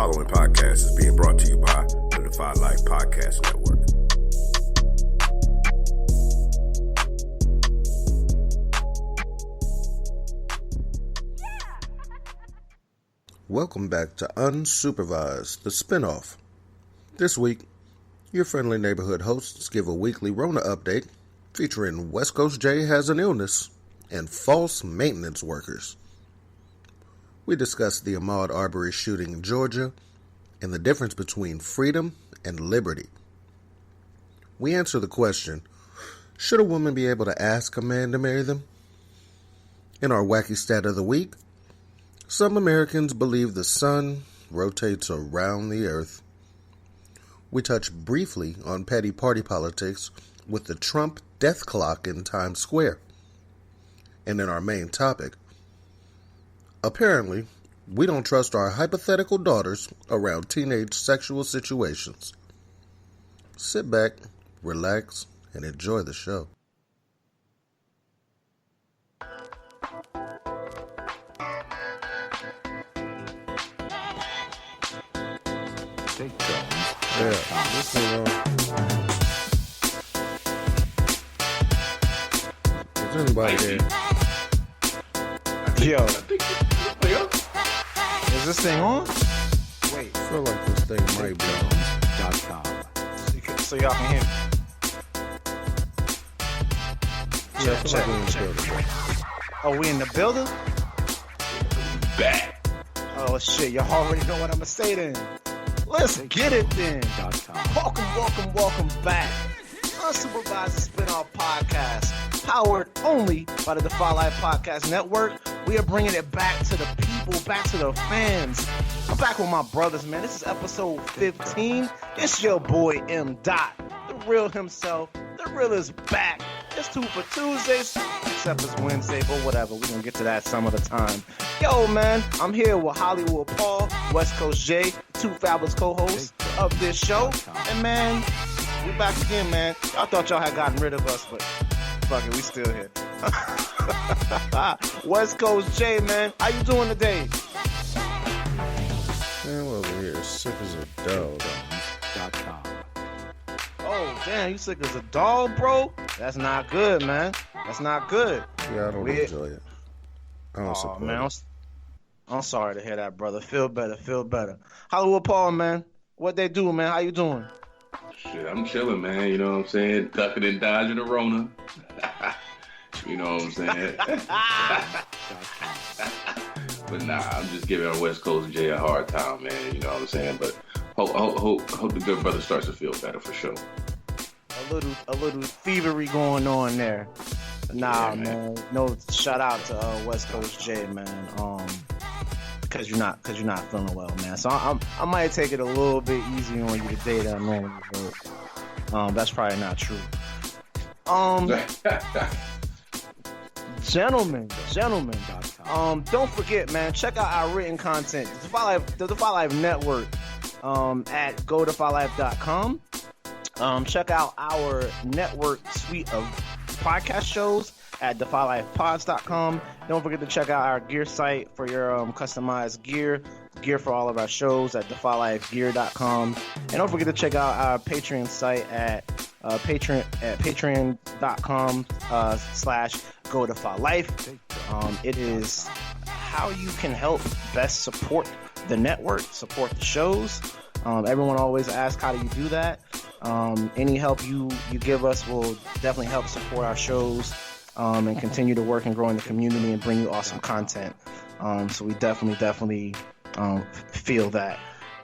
following podcast is being brought to you by the Defy Life Podcast Network. Welcome back to Unsupervised, the spinoff. This week, your friendly neighborhood hosts give a weekly Rona update featuring West Coast Jay has an illness and false maintenance workers. We discuss the Ahmaud Arbery shooting in Georgia and the difference between freedom and liberty. We answer the question, should a woman be able to ask a man to marry them? In our wacky stat of the week, some Americans believe the sun rotates around the earth. We touch briefly on petty party politics with the Trump death clock in Times Square. And in our main topic, apparently, we don't trust our hypothetical daughters around teenage sexual situations. Sit back, relax, and enjoy the show. Yeah, this is is anybody there? Yo, is this thing on? Wait, I feel like this thing might be on. So y'all can hear me. Check. Oh, we in the building? Back. Oh shit, y'all already know what I'm gonna say then. Let's get it then. Welcome back. Unsupervised Spinoff Podcast, powered only by the Defy Life Podcast Network. We are bringing it back to the people, back to the fans. I'm back with my brothers, man. This is episode 15. It's your boy M. Dot, the real himself. The real is back. It's 2 for Tuesdays, except it's Wednesday, but whatever. We're gonna get to that some of the time. Yo, man, I'm here with Hollywood Paul, West Coast Jay, 2 fabulous co-hosts of this show. And man, we back again, man. I thought y'all had gotten rid of us, but fuck it, we still here. West Coast Jay, man, how you doing today? Man, we're over here sick as a dog. Oh, damn, you sick as a dog, bro? That's not good, man. That's not good. Yeah, I don't enjoy it. I don't support man, it. I'm sorry to hear that, brother. Feel better. Hollywood Paul, man. What they do, man? How you doing? Shit, I'm chilling, man. You know what I'm saying? Ducking and dodging the Rona. You know what I'm saying? But nah, I'm just giving our West Coast Jay a hard time, man. You know what I'm saying? But hope the good brother starts to feel better for sure. A little thievery going on there. Nah, yeah, man. No, shout out to West Coast Jay, man. Because you're not feeling well, man. So I might take it a little bit easy on you today that I normally would. That's probably not true. Gentlemen. Don't forget, man. Check out our written content. The Defy Life Network. At godefylife.com. Check out our network suite of podcast shows at defylifepods.com. Don't forget to check out our gear site for your customized gear for all of our shows at defylifegear.com. And don't forget to check out our Patreon site at patreon.com /godefylife. It is how you can help best support the network, support the shows. Everyone always asks, how do you do that? Any help you give us will definitely help support our shows and continue to work and grow in the community and bring you awesome content. So we definitely feel that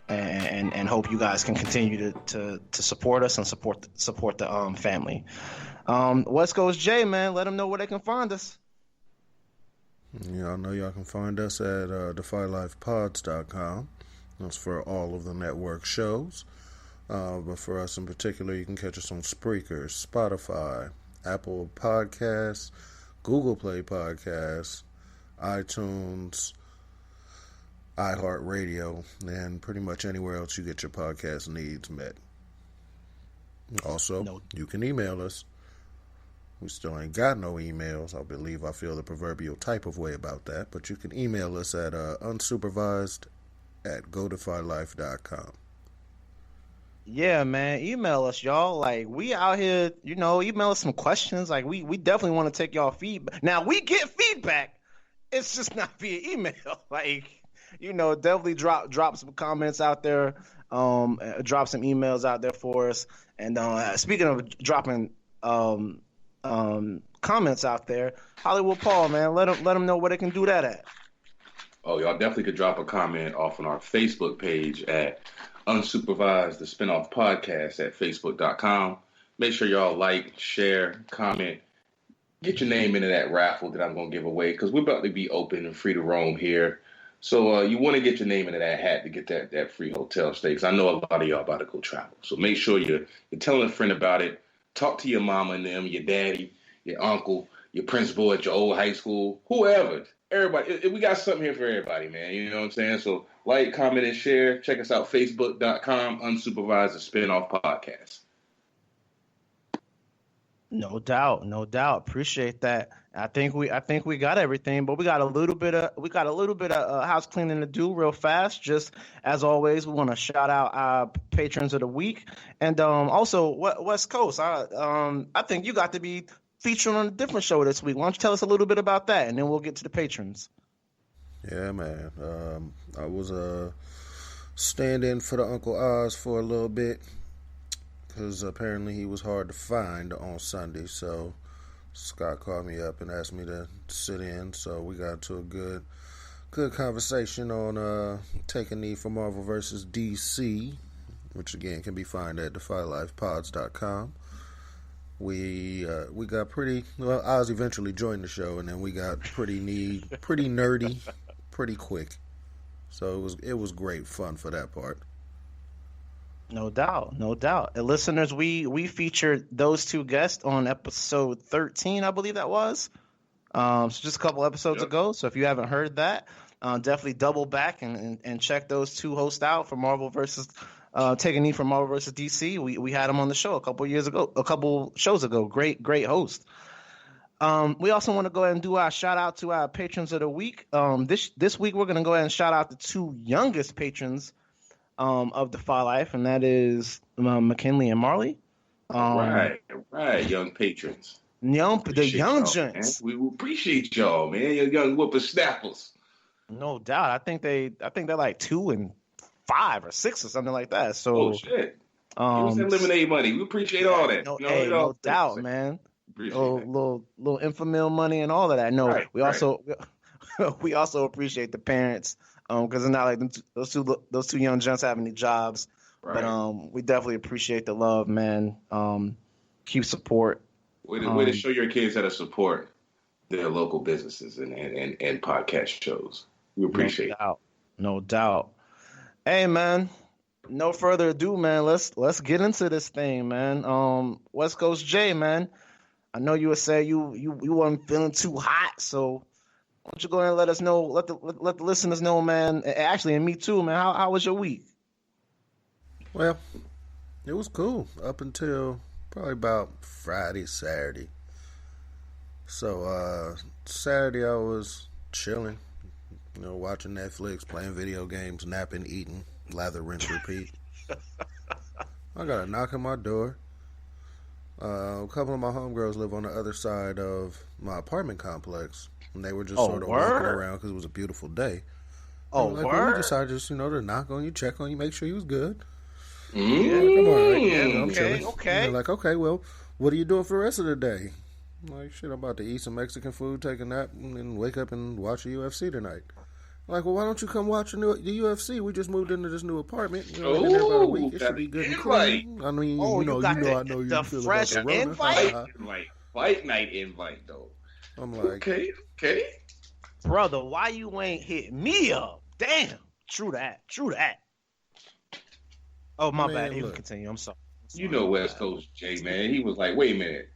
and hope you guys can continue to support us and support the family. West Coast Jay, man, let them know where they can find us. Yeah, I know y'all can find us at defylifepods.com. That's for all of the network shows. But for us in particular, you can catch us on Spreaker, Spotify, Apple Podcasts, Google Play Podcasts, iTunes, iHeartRadio, and pretty much anywhere else you get your podcast needs met. Also, you can email us. We still ain't got no emails. I believe I feel the proverbial type of way about that. But you can email us at unsupervised at godefylife.com. Yeah, man. Email us, y'all. Like, we out here, email us some questions. Like, we definitely want to take y'all feedback. Now, we get feedback. It's just not via email. Like, definitely drop some comments out there. Drop some emails out there for us. And speaking of dropping comments out there, Hollywood Paul, man, let them know where they can do that at. Oh, y'all definitely could drop a comment off on our Facebook page at Unsupervised, the spinoff podcast at facebook.com. Make sure y'all like, share, comment. Get your name into that raffle that I'm going to give away because we're about to be open and free to roam here. So you want to get your name into that hat to get that free hotel stay because I know a lot of y'all about to go travel. So make sure you're telling a friend about it. Talk to your mama and them, your daddy, your uncle, your principal at your old high school, whoever. Everybody. We got something here for everybody, man. You know what I'm saying? So like, comment, and share. Check us out, facebook.com, Unsupervised, the spinoff podcast. No doubt. Appreciate that. I think we got everything, but we got a little bit of house cleaning to do real fast. Just as always, we want to shout out our patrons of the week, and also West Coast. I think you got to be featured on a different show this week. Why don't you tell us a little bit about that, and then we'll get to the patrons. Yeah, man. I was stand-in for the Uncle Oz for a little bit because apparently he was hard to find on Sunday. So Scott called me up and asked me to sit in. So we got to a good conversation on Take a Knee for Marvel vs. DC, which again can be found at defylifepods.com. We got pretty well. Oz eventually joined the show, and then we got pretty nerdy, pretty quick. So it was great fun for that part. No doubt. And listeners, we featured those two guests on episode 13, I believe that was. So just a couple episodes ago. So if you haven't heard that, definitely double back and check those two hosts out for Marvel versus Take a Knee for Marvel versus DC. We had them on the show a couple shows ago. Great host. We also want to go ahead and do our shout out to our patrons of the week. This week we're going to go ahead and shout out the two youngest patrons of Defy Life, and that is McKinley and Marley. Right, young patrons. The young gents. We appreciate y'all, man. You young whippersnappers. No doubt. I think they're like 2 and 5 or 6 or something like that. So, oh shit. Give us that lemonade money. We appreciate all that. No doubt, man. Little Infamil money and all of that. No, we also appreciate the parents. Because it's not like those two young gents have any jobs, right. But we definitely appreciate the love, man. Keep support. Way to show your kids how to support their local businesses and podcast shows. We appreciate it. No doubt. Hey, man. No further ado, man. Let's get into this thing, man. West Coast J, man. I know you would say you weren't feeling too hot, so. Why don't you go ahead and let us know, let the listeners know, man. Actually, and me too, man. How was your week? Well, it was cool up until probably about Friday, Saturday. So Saturday I was chilling, watching Netflix, playing video games, napping, eating, lather, rinse, repeat. I got a knock on my door. A couple of my homegirls live on the other side of my apartment complex. And they were just sort of walking around because it was a beautiful day. Oh, like, word? Well, we decided just, to knock on you, check on you, make sure you was good. Yeah, come on. Like, okay. And like, okay, well, what are you doing for the rest of the day? I'm like, shit, I'm about to eat some Mexican food, take a nap, and then wake up and watch the UFC tonight. I'm like, well, why don't you come watch the UFC? We just moved into this new apartment. Been there about a week. It should be good and clean. I mean, I know you feel fresh about the invite. Fight night invite, though. I'm like, okay. Brother, why you ain't hit me up? Damn. True that. Oh, my bad. You can continue. I'm sorry. West Coast Jay, man. He was like, wait a minute.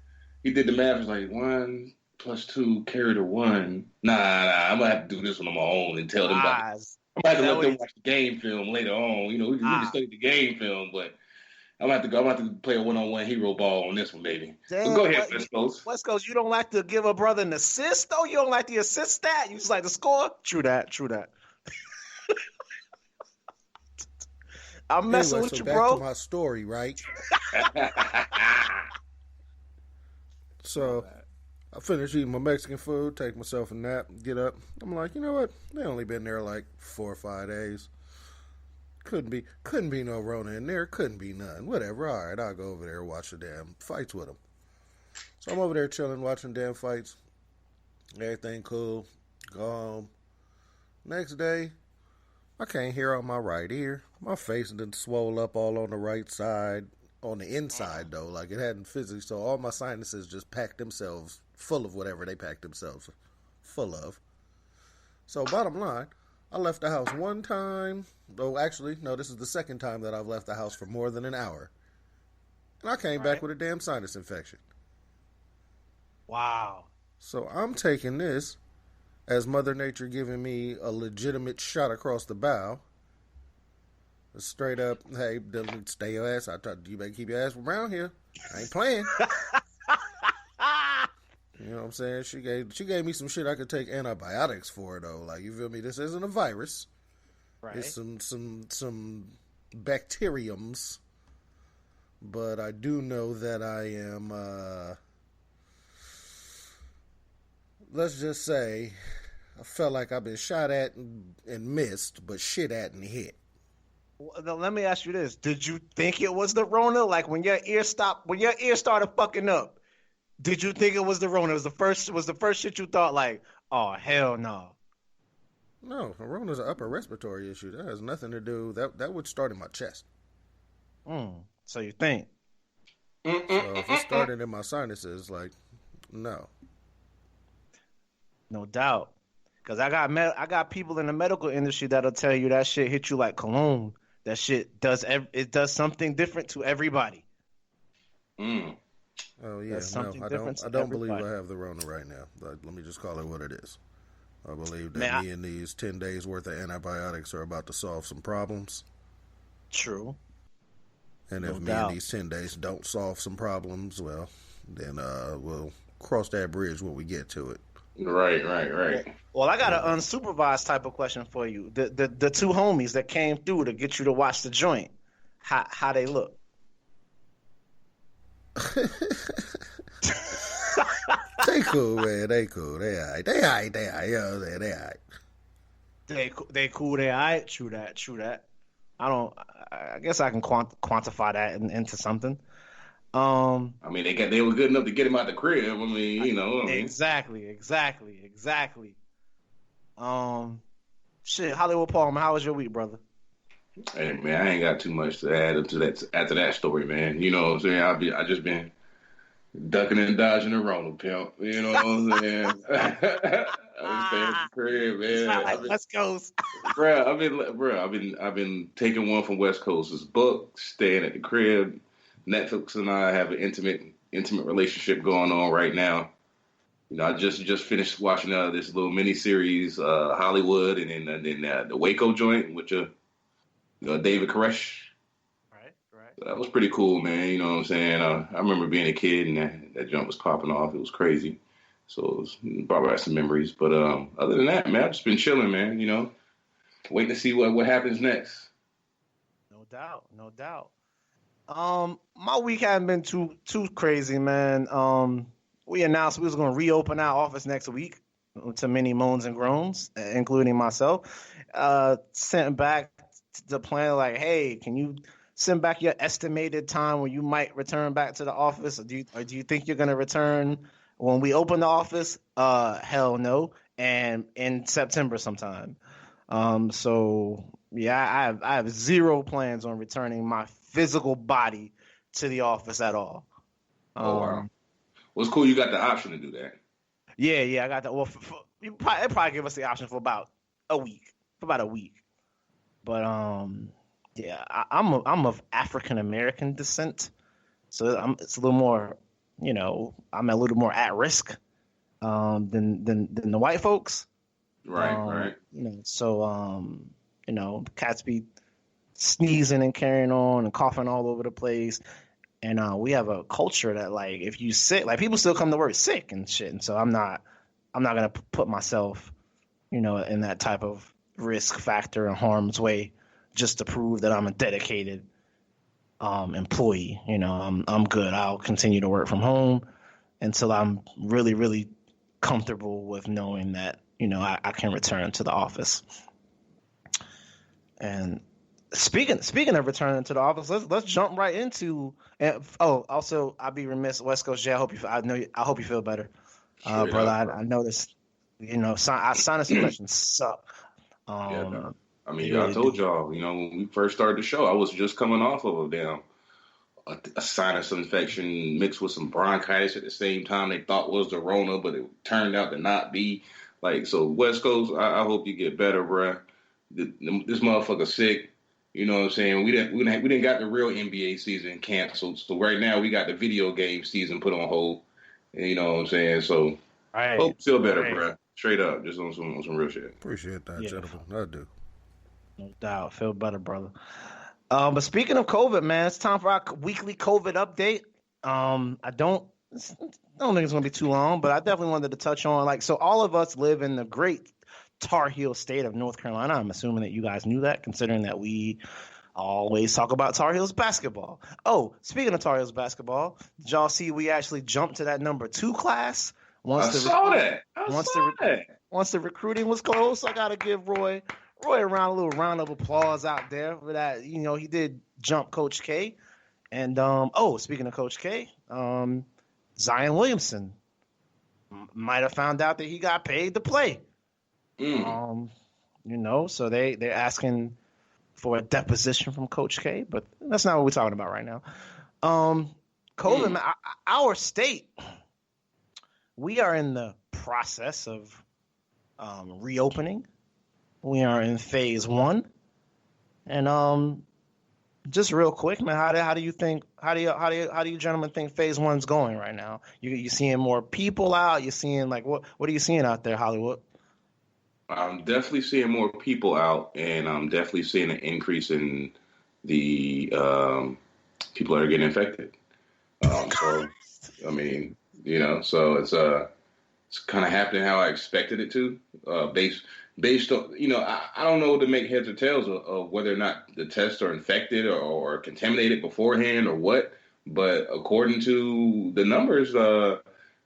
He did the math. It was like 1 + 2 carry to 1. Nah. I'm going to have to do this one on my own and tell them about it. I'm going to have to let them watch the game film later on. We can study the game film, but I'm going to have to play a one-on-one hero ball on this one, baby. Damn, go ahead, West Coast. West Coast, you don't like to give a brother an assist, though? You don't like the assist stat? You just like to score? True that. I'm messing Anyway, with so you, back to bro. my story, right? My So bad. I finish eating my Mexican food, take myself a nap, get up. I'm like, you know what? They only been there like 4 or 5 days. Couldn't be no Rona in there. Couldn't be none. Whatever. All right, I'll go over there and watch the damn fights with them. So I'm over there chilling, watching damn fights. Everything cool. Go home. Next day, I can't hear on my right ear. My face done swole up all on the right side. On the inside, though, like it hadn't physically. So all my sinuses just packed themselves full of whatever they packed themselves full of. So bottom line, I left the house one time. Oh, actually, no, this is the second time that I've left the house for more than an hour. And I came back Right. with a damn sinus infection. Wow. So I'm taking this as Mother Nature giving me a legitimate shot across the bow. Straight up, hey, stay your ass. You better keep your ass around here. I ain't playing. You know what I'm saying? She gave me some shit I could take antibiotics for, though. Like, you feel me? This isn't a virus. Right. It's some bacteriums. But I do know that I am, let's just say, I felt like I've been shot at and missed, but shit at and hit. Well, now, let me ask you this: did you think it was the Rona? Like when your ear started fucking up, did you think it was the Rona? Was the first shit you thought like, oh hell no? No, corona's an upper respiratory issue. That has nothing to do. That would start in my chest. So you think? So if it started in my sinuses, like, no. No doubt. Cause I got people in the medical industry that'll tell you that shit hit you like cologne. That shit does something different to everybody. Mm. Oh yeah, That's no, something I different don't. I to don't believe everybody. I have the Rona right now. Let me just call it what it is. I believe that Man, me and these 10 days worth of antibiotics are about to solve some problems. True. And if No me doubt. and these 10 days don't solve some problems, well, then we'll cross that bridge when we get to it. Right. Well, I got an unsupervised type of question for you. The two homies that came through to get you to watch the joint, how they look? They cool, man. They cool. They alright. They alright. They alright. You know what I'm saying? They alright. They cool. They alright. True that. I guess I can quantify that into something. I mean, they were good enough to get him out the crib. I mean, you know what I mean? Exactly. Shit, Hollywood Palmer, how was your week, brother? Hey man, I ain't got too much to add up to that after that story, man. You know what I'm saying? I just been ducking and dodging the Rona, pimp. You know what I'm saying? I've been staying at the crib, It's not man. like West Coast. I've been taking one from West Coast's book, staying at the crib. Netflix and I have an intimate relationship going on right now. You know, I just finished watching this little mini series, Hollywood, and then the Waco joint, with David Koresh. Right. That was pretty cool, man. You know what I'm saying? I remember being a kid and that jump was popping off. It was crazy. So it was brought back some memories. But other than that, man, I've just been chilling, man. You know, waiting to see what happens next. No doubt. My week hadn't been too crazy, man. We announced we was gonna reopen our office next week to many moans and groans, including myself. Sent back the plan like, hey, can you send back your estimated time when you might return back to the office? Or do you think you're gonna return when we open the office? Hell no. And in September sometime. So yeah, I have zero plans on returning my physical body to the office at all. Oh wow. Well, it's cool you got the option to do that. Yeah, I got that. Well, it probably give us the option for about a week. But yeah, I'm of African American descent, so it's a little more, I'm a little more at risk than the white folks. Right. So cats be sneezing and carrying on and coughing all over the place. And we have a culture that, like, if you sick, like, people still come to work sick and shit. And so I'm not gonna put myself, in that type of risk factor and harm's way just to prove that I'm a dedicated employee. You know, I'm good. I'll continue to work from home until I'm really, really comfortable with knowing that, you know, I can return to the office. And speaking of returning to the office, let's jump right into. And also, I'd be remiss, West Coast Jay. I hope you feel better, brother. I noticed, you know, sinus infections suck. No. I mean, I told y'all, you know, when we first started the show, I was just coming off of a sinus infection mixed with some bronchitis at the same time. They thought was the Rona, but it turned out to not be. Like, so West Coast, I hope you get better, bruh. This motherfucker sick. You know what I'm saying? We didn't got the real NBA season canceled. So right now we got the video game season put on hold. And you know what I'm saying? So hope you feel better, bruh. Straight up, just on some real shit. Appreciate that, gentlemen. I do. No doubt. Feel better, brother. But speaking of COVID, man, it's time for our weekly COVID update. I don't think it's going to be too long, but I definitely wanted to touch on, like, so all of us live in the great Tar Heel state of North Carolina. I'm assuming that you guys knew that, considering that we always talk about Tar Heels basketball. Oh, speaking of Tar Heels basketball, did y'all see we actually jumped to that number 2 class? I saw that. Once the recruiting was closed, I got to give Roy a little round of applause out there for that. You know, he did jump Coach K. And, speaking of Coach K, Zion Williamson might have found out that he got paid to play. You know, so they're asking for a deposition from Coach K, but that's not what we're talking about right now. COVID, our state, we are in the process of reopening. We are in phase 1, and just real quick, man, how do you gentlemen think phase 1's going right now? You seeing more people out? You seeing, like, what are you seeing out there, Hollywood? I'm definitely seeing more people out, and I'm definitely seeing an increase in the people that are getting infected. So, I mean, you know, so it's kind of happening how I expected it to, based on, you know, I don't know to make heads or tails of whether or not the tests are infected or contaminated beforehand or what, but according to the numbers,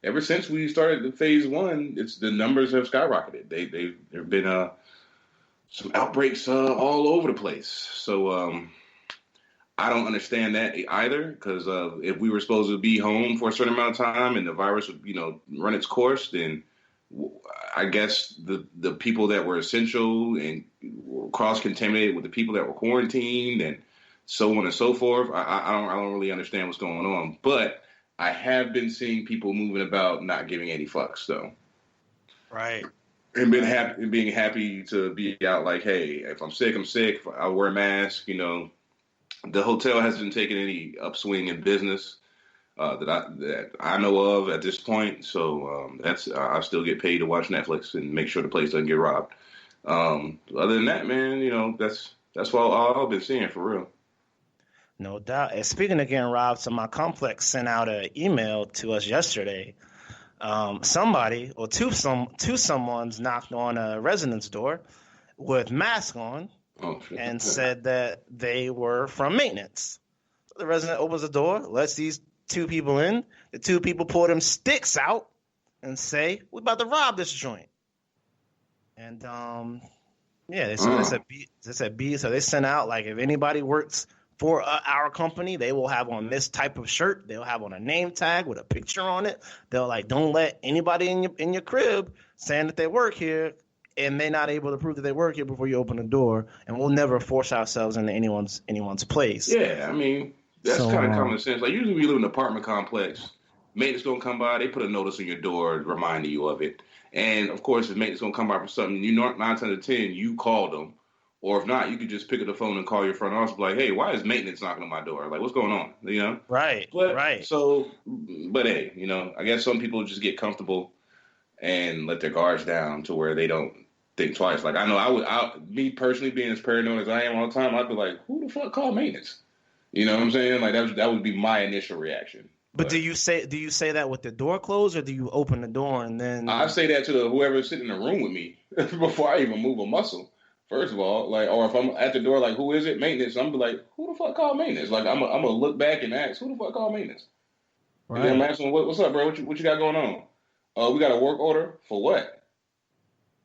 ever since we started the phase 1, the numbers have skyrocketed. There have been some outbreaks all over the place. So I don't understand that either, because if we were supposed to be home for a certain amount of time and the virus would, you know, run its course, then I guess the people that were essential and were cross-contaminated with the people that were quarantined and so on and so forth. I don't really understand what's going on, but I have been seeing people moving about, not giving any fucks, though. Right. And being happy to be out. Like, hey, if I'm sick, I'm sick. I'll wear a mask. You know, the hotel hasn't taken any upswing in business that I know of at this point. So I still get paid to watch Netflix and make sure the place doesn't get robbed. Other than that, man, you know, that's all I've been seeing for real. No doubt. And speaking of getting robbed, so my complex sent out an email to us yesterday. Somebody or two someones knocked on a resident's door with masks on and said that they were from maintenance. So the resident opens the door, lets these 2 people in. The 2 people pull them sticks out and say, "We're about to rob this joint." And they said B. So they sent out, like, if anybody works for our company, they will have on this type of shirt. They'll have on a name tag with a picture on it. They'll, like, don't let anybody in your crib saying that they work here and they're not able to prove that they work here before you open the door. And we'll never force ourselves into anyone's place. Yeah, I mean, that's kind of common sense. Like, usually we live in an apartment complex. Maintenance gonna come by. They put a notice on your door reminding you of it. And of course, if maintenance gonna come by for something, 9 times out of 10 you call them. Or if not, you could just pick up the phone and call your front office, like, "Hey, why is maintenance knocking on my door? Like, what's going on?" You know? Right. So, but hey, you know, I guess some people just get comfortable and let their guards down to where they don't think twice. Like, I know me personally, being as paranoid as I am all the time, I'd be like, "Who the fuck called maintenance?" You know what I'm saying? Like, that would be my initial reaction. But do you say that with the door closed, or do you open the door and then? I say that to whoever's sitting in the room with me before I even move a muscle. First of all, like, or if I'm at the door, like, who is it? Maintenance. I'm be like, who the fuck called maintenance? Like, I'm gonna look back and ask, who the fuck called maintenance? And then I'm Right. asking, what's up, bro? What you got going on? We got a work order for what?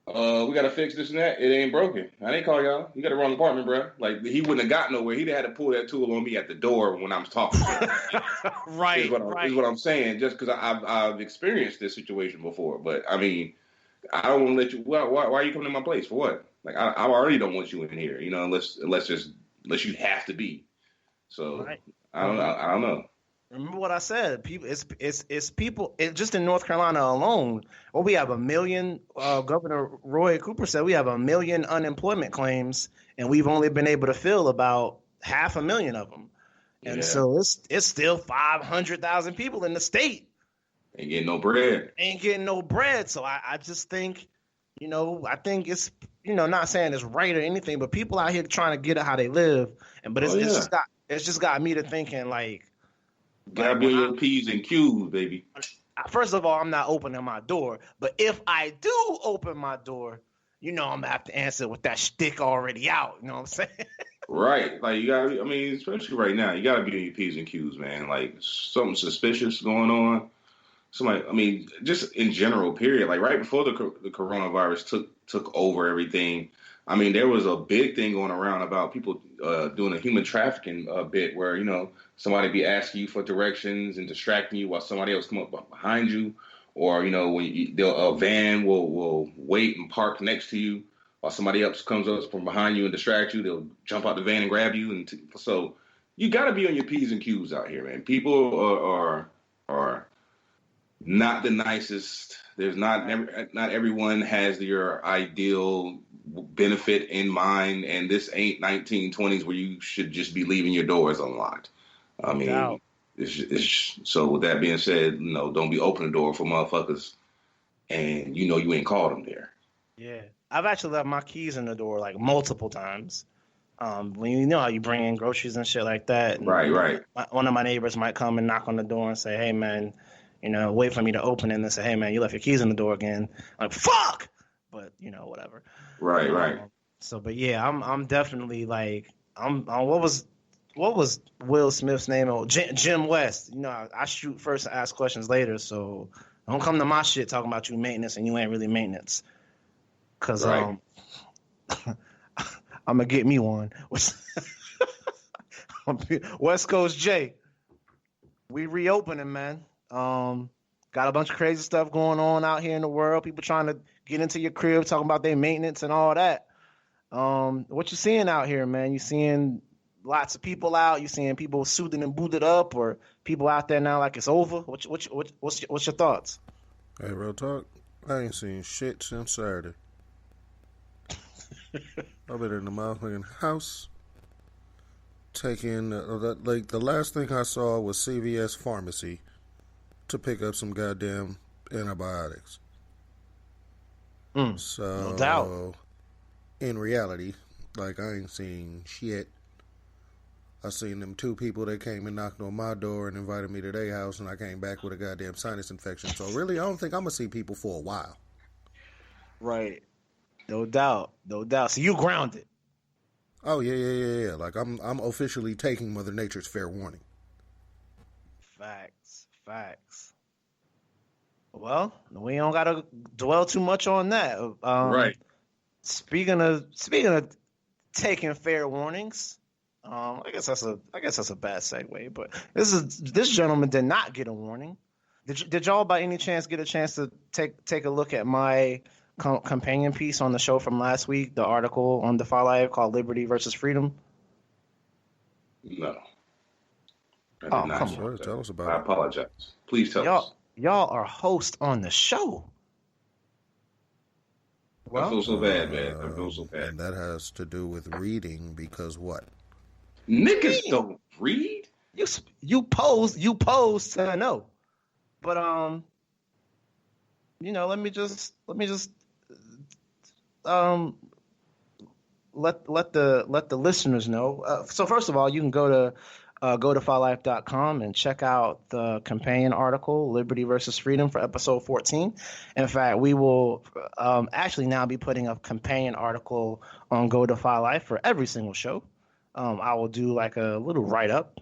We got to fix this and that. It ain't broken. I didn't call y'all. You got the wrong apartment, bro. Like, he wouldn't have got nowhere. He'd have had to pull that tool on me at the door when I was talking to him. Right. Is what I'm saying. Just because I've experienced this situation before. But I mean, I don't want to let you. Why are you coming to my place for what? Like, I already don't want you in here. You know, unless you have to be. So Right. I don't know. Remember what I said. People, it's people. Just in North Carolina alone, we have 1 million. Governor Roy Cooper said we have 1 million unemployment claims, and we've only been able to fill about 500,000 of them. And Yeah. so it's still 500,000 people in the state Ain't getting no bread. ain't getting no bread. So I just think, I think it's, not saying it's right or anything, but people out here trying to get it how they live, it's just got me to thinking like. Gotta be on your P's and Q's, baby. First of all, I'm not opening my door, but if I do open my door, I'm gonna have to answer with that shtick already out. You know what I'm saying? Right. Like, you gotta, I mean, especially right now, you gotta be on your P's and Q's, man. Like, something suspicious going on. Somebody, I mean, just in general, period. Like, right before the coronavirus took over everything, I mean, there was a big thing going around about people doing a human trafficking bit where, somebody be asking you for directions and distracting you while somebody else come up behind you. Or, when a van will wait and park next to you while somebody else comes up from behind you and distract you. They'll jump out the van and grab you. And so you got to be on your P's and Q's out here, man. People are not the nicest. There's not everyone has your ideal benefit in mind, and this ain't 1920s where you should just be leaving your doors unlocked. I mean, so with that being said, don't be opening the door for motherfuckers, and you ain't called them there. Yeah, I've actually left my keys in the door like multiple times. When you know how you bring in groceries and shit like that. And, Right. One of my neighbors might come and knock on the door and say, "Hey, man." Wait for me to open it and say, "Hey, man, you left your keys in the door again." I'm like, fuck! But, whatever. Right. So, but yeah, I'm definitely like, what was Will Smith's name? Oh, Jim West. I shoot first and ask questions later. So don't come to my shit talking about you maintenance and you ain't really maintenance. Cause, right. I'm gonna get me one. West Coast J. We reopening, man. Got a bunch of crazy stuff going on out here in the world. People trying to get into your crib, talking about their maintenance and all that. What you seeing out here, man? You seeing lots of people out? You seeing people suited and booted up, or people out there now like it's over? What's your thoughts? Hey, real talk. I ain't seen shit since Saturday. I've been in the motherfucking house taking like the last thing I saw was CVS Pharmacy to pick up some goddamn antibiotics. So No doubt. In reality, like, I ain't seen shit. I seen them two people that came and knocked on my door and invited me to their house, and I came back with a goddamn sinus infection. So really, I don't think I'm gonna see people for a while. Right. No doubt. So you grounded. Oh yeah. Like, I'm officially taking Mother Nature's fair warning. Facts. Well, we don't gotta dwell too much on that. Right. Speaking of taking fair warnings, I guess that's a bad segue. But this gentleman did not get a warning. Did y'all by any chance get a chance to take a look at my companion piece on the show from last week, the article on Defy Live called "Liberty versus Freedom"? No. Oh, come on. Tell us about I apologize. Please tell us. Y'all are hosts on the show. Well, I feel so bad, man. I feel so bad. And that has to do with reading, because what? Niggas don't read? You pose to know. But let me just let the listeners know. So first of all, you can go to go to FileLife.com and check out the companion article, Liberty versus Freedom, for episode 14. In fact, we will actually now be putting a companion article on Go to File Life for every single show. I will do like a little write-up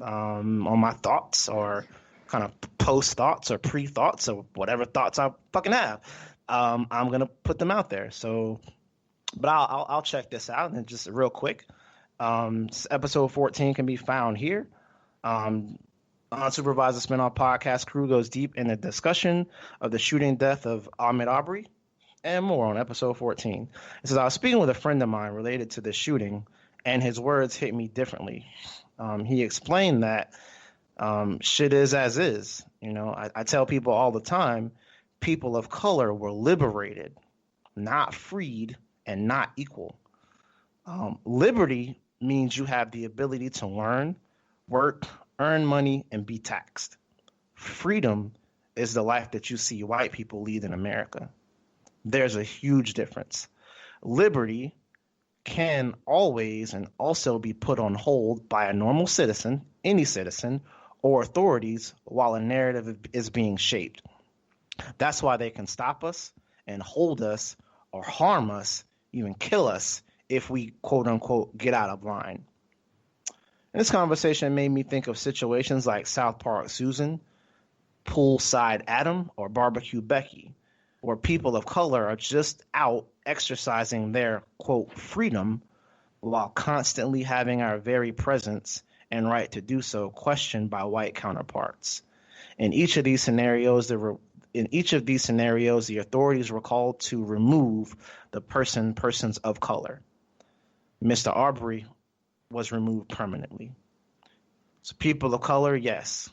on my thoughts, or kind of post thoughts or pre-thoughts, or whatever thoughts I fucking have. I'm going to put them out there. So, but I'll check this out, and just real quick. Episode 14 can be found here. Unsupervised the Spinoff podcast crew goes deep in the discussion of the shooting death of Ahmaud Arbery and more on episode 14. It says, I was speaking with a friend of mine related to the shooting, and his words hit me differently. He explained that shit is as is. You know, I tell people all the time, people of color were liberated, not freed, and not equal. Liberty means you have the ability to learn, work, earn money, and be taxed. Freedom is the life that you see white people lead in America. There's a huge difference. Liberty can always and also be put on hold by a normal citizen, any citizen, or authorities while a narrative is being shaped. That's why they can stop us and hold us or harm us, even kill us, if we, quote unquote, get out of line. And this conversation made me think of situations like South Park Susan, Poolside Adam, or Barbecue Becky, where people of color are just out exercising their, quote, freedom while constantly having our very presence and right to do so questioned by white counterparts. In each of these scenarios, the authorities were called to remove the persons of color. Mr. Arbery was removed permanently. So people of color, yes,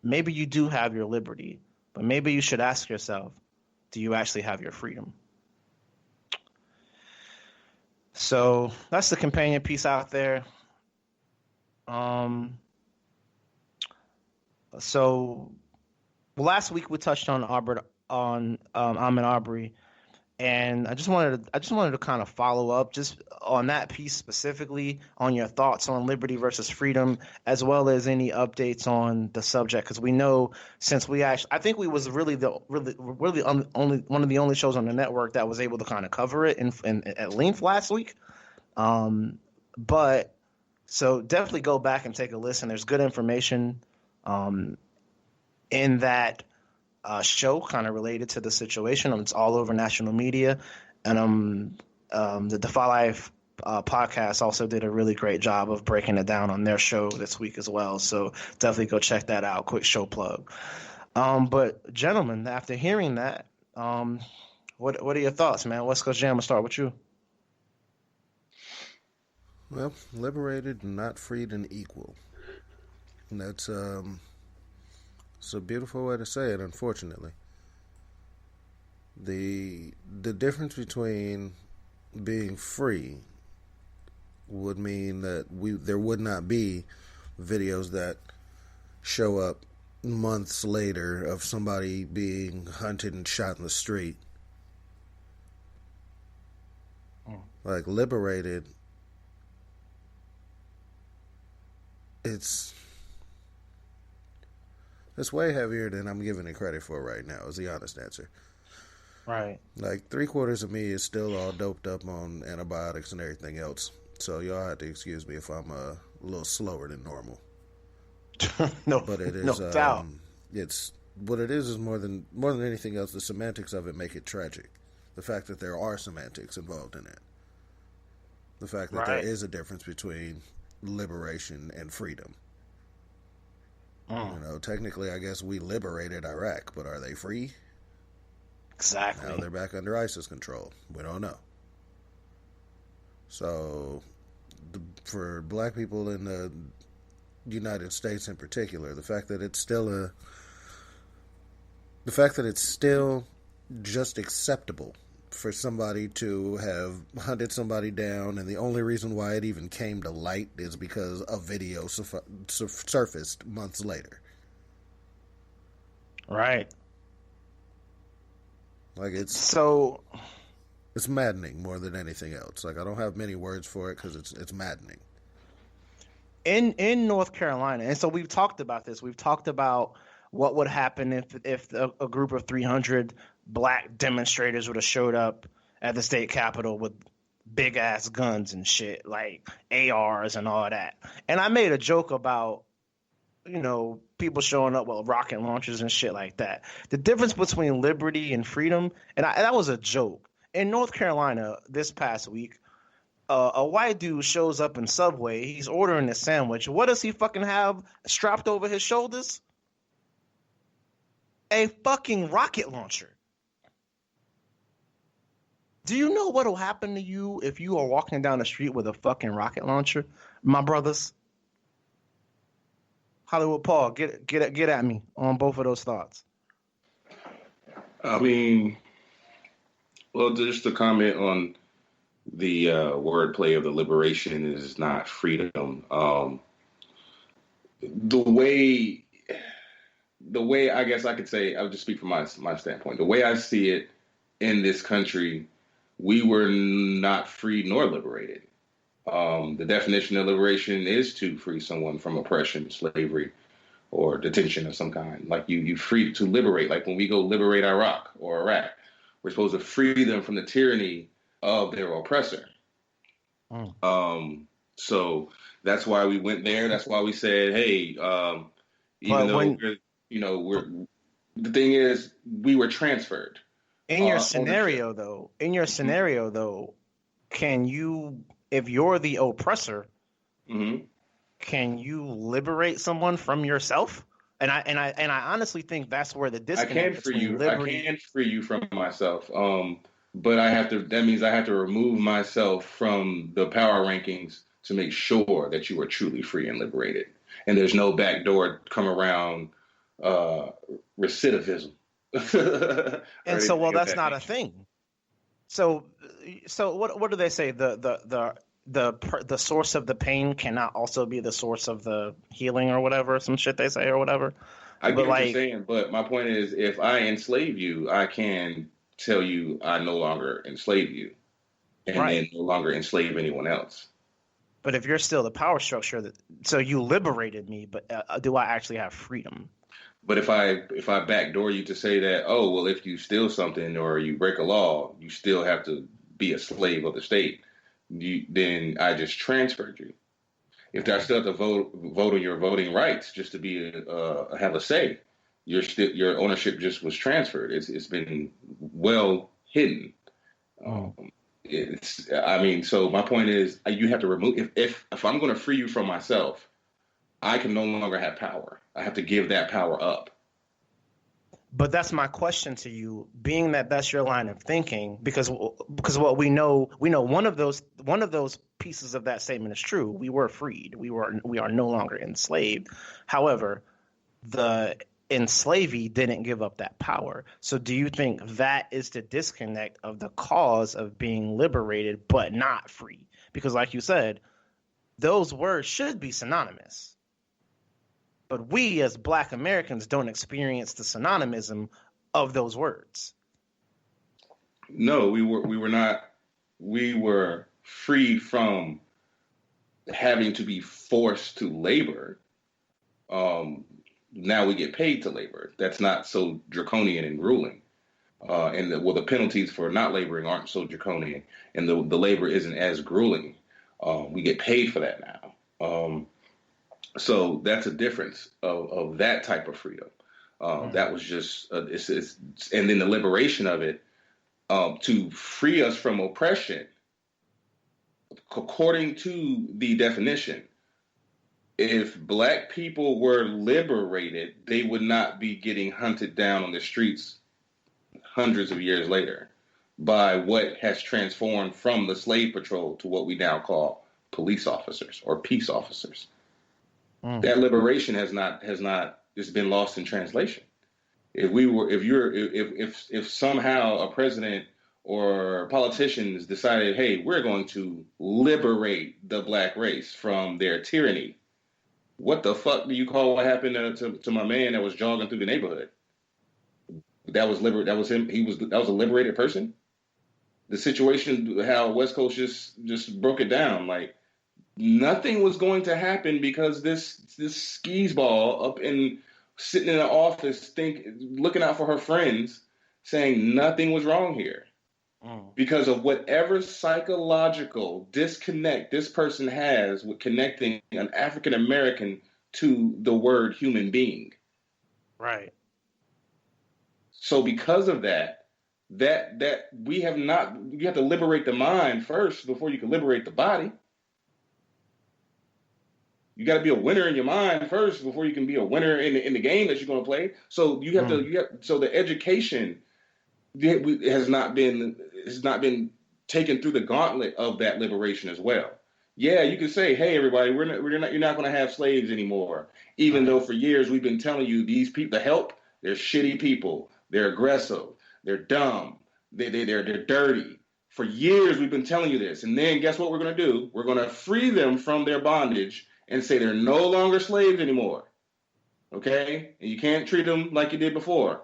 maybe you do have your liberty, but maybe you should ask yourself, do you actually have your freedom? So that's the companion piece out there. So last week we touched on Ahmaud Arbery. And I just wanted to kind of follow up just on that piece specifically, on your thoughts on liberty versus freedom, as well as any updates on the subject, because we know since I think we was really only one of the only shows on the network that was able to kind of cover it in at length last week. But so definitely go back and take a listen. There's good information in that show kind of related to the situation. It's all over national media. And the Defy Life podcast also did a really great job of breaking it down on their show this week as well. So definitely go check that out. Quick show plug. But gentlemen, after hearing that, what are your thoughts, man? West Coast Jam, I'll start with you. Well, liberated, not freed, and equal. And that's it's a beautiful way to say it, unfortunately. The difference between being free would mean that there would not be videos that show up months later of somebody being hunted and shot in the street. Like, liberated, it's way heavier than I'm giving it credit for right now, is the honest answer. Right. Like, 3/4 of me is still all doped up on antibiotics and everything else. So y'all have to excuse me if I'm a little slower than normal. No, but it is no doubt. It's what it is more than anything else. The semantics of it make it tragic. The fact that there are semantics involved in it. The fact that there is a difference between liberation and freedom. You know, technically, I guess we liberated Iraq, but are they free? Exactly. Now they're back under ISIS control. We don't know. So, for black people in the United States in particular, the fact that it's still just acceptable for somebody to have hunted somebody down, and the only reason why it even came to light is because a video surfaced months later. Right. Like, it's maddening more than anything else. Like, I don't have many words for it because it's maddening. in North Carolina, and so we've talked about this. We've talked about what would happen if a group of 300 black demonstrators would have showed up at the state capitol with big ass guns and shit like ARs and all that. And I made a joke about people showing up with rocket launchers and shit like that. The difference between liberty and freedom, and that was a joke. In North Carolina this past week, a white dude shows up in Subway. He's ordering a sandwich. What does he fucking have strapped over his shoulders? A fucking rocket launcher. Do you know what'll happen to you if you are walking down the street with a fucking rocket launcher, my brothers? Hollywood Paul, get at me on both of those thoughts. I mean, well, just to comment on the wordplay of the liberation is not freedom. The way I guess I could say, I'll just speak from my standpoint. The way I see it in this country, we were not freed nor liberated. The definition of liberation is to free someone from oppression, slavery, or detention of some kind. Like you free to liberate. Like when we go liberate Iraq or Iraq, we're supposed to free them from the tyranny of their oppressor. So that's why we went there. That's why we said, hey, the thing is, we were transferred. In your scenario, though, can you, if you're the oppressor, mm-hmm. can you liberate someone from yourself? And I honestly think that's where the disconnect between liberty. I can free you from myself. But that means I have to remove myself from the power rankings to make sure that you are truly free and liberated. And there's no backdoor come around recidivism. And so, well, that's not a thing. So what do they say? The source of the pain cannot also be the source of the healing or whatever, some shit they say or whatever. I get what you're saying, but my point is, if I enslave you, I can tell you I no longer enslave you, and then no longer enslave anyone else. But if you're still the power structure, so you liberated me, but do I actually have freedom? But if I backdoor you to say that, oh, well, if you steal something or you break a law, you still have to be a slave of the state, then I just transferred you. If I still have to vote on your voting rights just to be have a say, your ownership just was transferred. It's been well hidden. So my point is, you have to remove. If I'm going to free you from myself, I can no longer have power. I have to give that power up. But that's my question to you, being that that's your line of thinking, because what we know one of those pieces of that statement is true. We were freed. We are no longer enslaved. However, the enslavee didn't give up that power. So do you think that is the disconnect of the cause of being liberated but not free? Because like you said, those words should be synonymous. But we as Black Americans don't experience the synonymism of those words. No, we were not. We were freed from having to be forced to labor. Now we get paid to labor. That's not so draconian and grueling. And the penalties for not laboring aren't so draconian, and the labor isn't as grueling. We get paid for that now. So that's a difference of that type of freedom. That was just, and then the liberation of it to free us from oppression, according to the definition. If Black people were liberated, they would not be getting hunted down on the streets hundreds of years later by what has transformed from the slave patrol to what we now call police officers or peace officers. That liberation has not it's been lost in translation. If somehow a president or politicians decided, hey, we're going to liberate the Black race from their tyranny, what the fuck do you call what happened to my man that was jogging through the neighborhood? That was him. That was a liberated person. The situation, how West Coast just broke it down, like nothing was going to happen because this skis ball up in sitting in the office looking out for her friends, saying nothing was wrong here. Because of whatever psychological disconnect this person has with connecting an African American to the word human being. Right. So because of that you have to liberate the mind first before you can liberate the body. You got to be a winner in your mind first before you can be a winner in the game that you're going to play. So so the education has not been taken through the gauntlet of that liberation as well. Yeah, you can say, hey, everybody, you're not going to have slaves anymore. Even though for years we've been telling you these people, the help, they're shitty people, they're aggressive, they're dumb, they're dirty. For years we've been telling you this, and then guess what we're going to do? We're going to free them from their bondage and say they're no longer slaves anymore. Okay, and you can't treat them like you did before.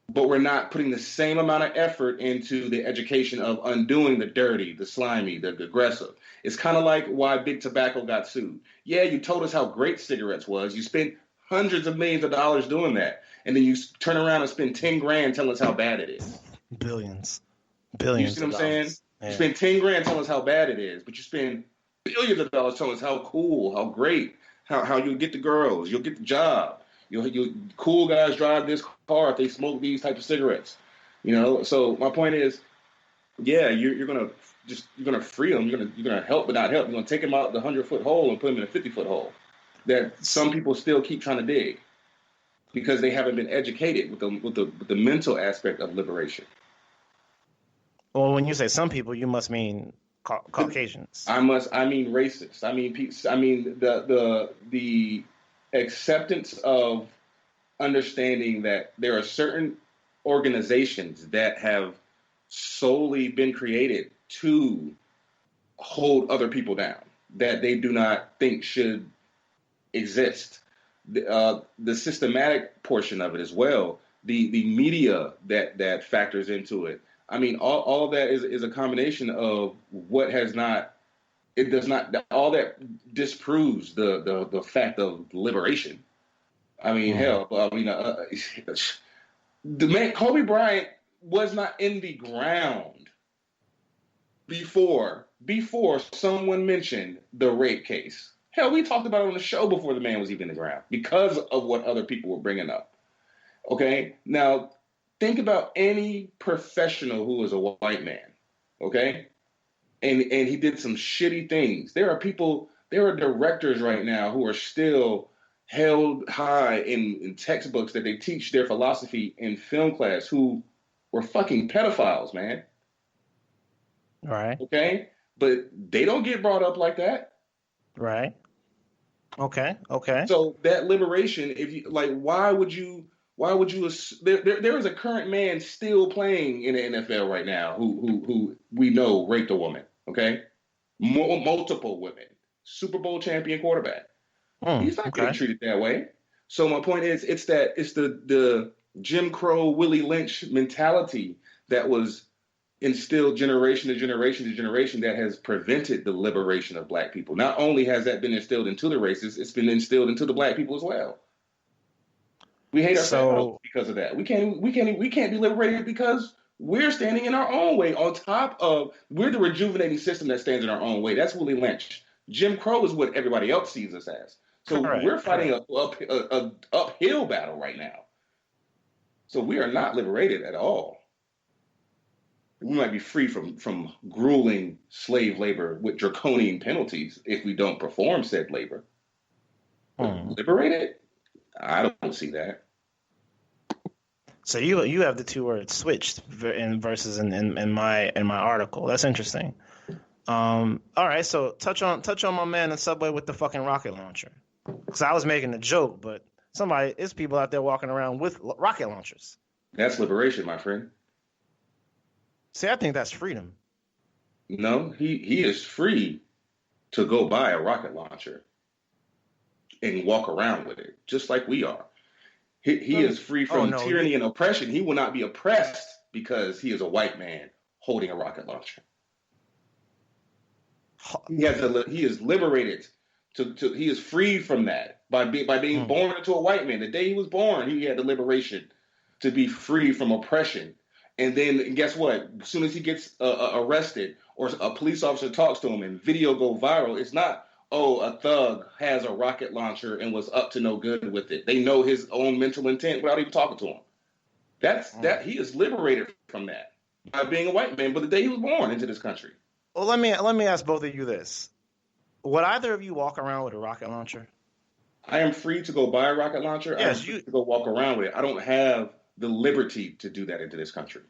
But we're not putting the same amount of effort into the education of undoing the dirty, the slimy, the aggressive. It's kind of like why Big Tobacco got sued. Yeah, you told us how great cigarettes was. You spent hundreds of millions of dollars doing that. And then you turn around and spend 10 grand telling us how bad it is. Billions. You see what I'm saying? Yeah. You spend 10 grand telling us how bad it is, but you spend billions of dollars telling us how cool, how great, how you'll get the girls, you'll get the job. You cool guys drive this car if they smoke these types of cigarettes, So my point is, yeah, you're gonna free them. You're gonna help but not help. You're gonna take them out the 100-foot hole and put them in a 50-foot hole that some people still keep trying to dig because they haven't been educated with the mental aspect of liberation. Well, when you say some people, you must mean Caucasians. I mean racists. I mean the acceptance of understanding that there are certain organizations that have solely been created to hold other people down, that they do not think should exist. The systematic portion of it as well, the media that factors into it. I mean, all of that is a combination of what has not. It does not. All that disproves the fact of liberation. I mean, hell. I mean, the man Kobe Bryant was not in the ground before someone mentioned the rape case. Hell, we talked about it on the show before the man was even in the ground because of what other people were bringing up. Okay, now think about any professional who is a white man. Okay. And he did some shitty things. There are directors right now who are still held high in textbooks that they teach their philosophy in film class who were fucking pedophiles, man. Right. Okay? But they don't get brought up like that. Right. Okay. So that liberation, if you why would you there is a current man still playing in the NFL right now who we know raped a woman. Okay, multiple women, Super Bowl champion quarterback. He's not getting treated that way. So my point is, it's the Jim Crow, Willie Lynch mentality that was instilled generation to generation to generation that has prevented the liberation of black people. Not only has that been instilled into the races, it's been instilled into the black people as well. We hate ourselves because of that. We can't be liberated because we're standing in our own way. On top of we're the rejuvenating system that stands in our own way. That's Willie Lynch. Jim Crow is what everybody else sees us as. So we're fighting a uphill battle right now. So we are not liberated at all. We might be free from grueling slave labor with draconian penalties if we don't perform said labor. Liberated? I don't see that. So you have the two words switched versus in my article. That's interesting. All right, so touch on my man in Subway with the fucking rocket launcher. Because I was making a joke, but it's people out there walking around with rocket launchers. That's liberation, my friend. See, I think that's freedom. No, he is free to go buy a rocket launcher and walk around with it, just like we are. He is free from tyranny and oppression. He will not be oppressed because he is a white man holding a rocket launcher. He is liberated. He is freed from that by being born into a white man. The day he was born, he had the liberation to be free from oppression. And then guess what? As soon as he gets arrested or a police officer talks to him and video go viral, it's not, oh, a thug has a rocket launcher and was up to no good with it. They know his own mental intent without even talking to him. That he is liberated from that by being a white man, but the day he was born into this country. Well, let me ask both of you this: would either of you walk around with a rocket launcher? I am free to go buy a rocket launcher. Yes, I'm free to go walk around with it. I don't have the liberty to do that into this country.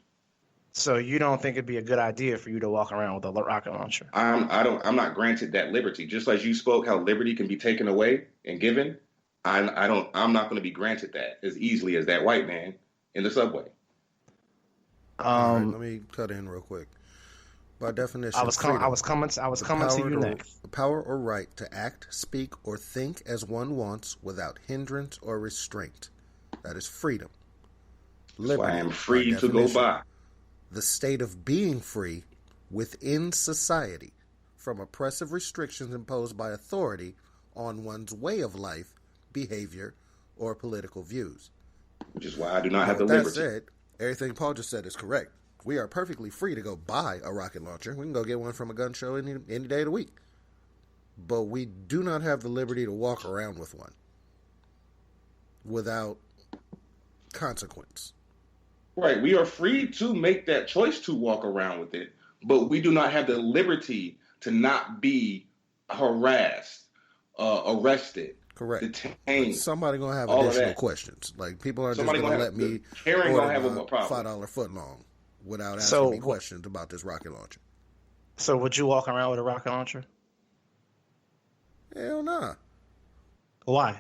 So you don't think it'd be a good idea for you to walk around with a rocket launcher? I'm not granted that liberty. Just like you spoke, how liberty can be taken away and given. I'm not going to be granted that as easily as that white man in the subway. All right, let me cut in real quick. By definition, I was coming to you next. The power or right to act, speak, or think as one wants without hindrance or restraint. That is freedom. Liberty, I am free to go by. The state of being free within society from oppressive restrictions imposed by authority on one's way of life, behavior, or political views. Which is why I do not have the liberty. That said, everything Paul just said is correct. We are perfectly free to go buy a rocket launcher. We can go get one from a gun show any day of the week. But we do not have the liberty to walk around with one without consequence. Right. We are free to make that choice to walk around with it, but we do not have the liberty to not be harassed, arrested, correct, detained. Somebody gonna have additional questions. Like people are just gonna let me order my $5 footlong without asking me questions about this rocket launcher. So would you walk around with a rocket launcher? Hell nah. Why?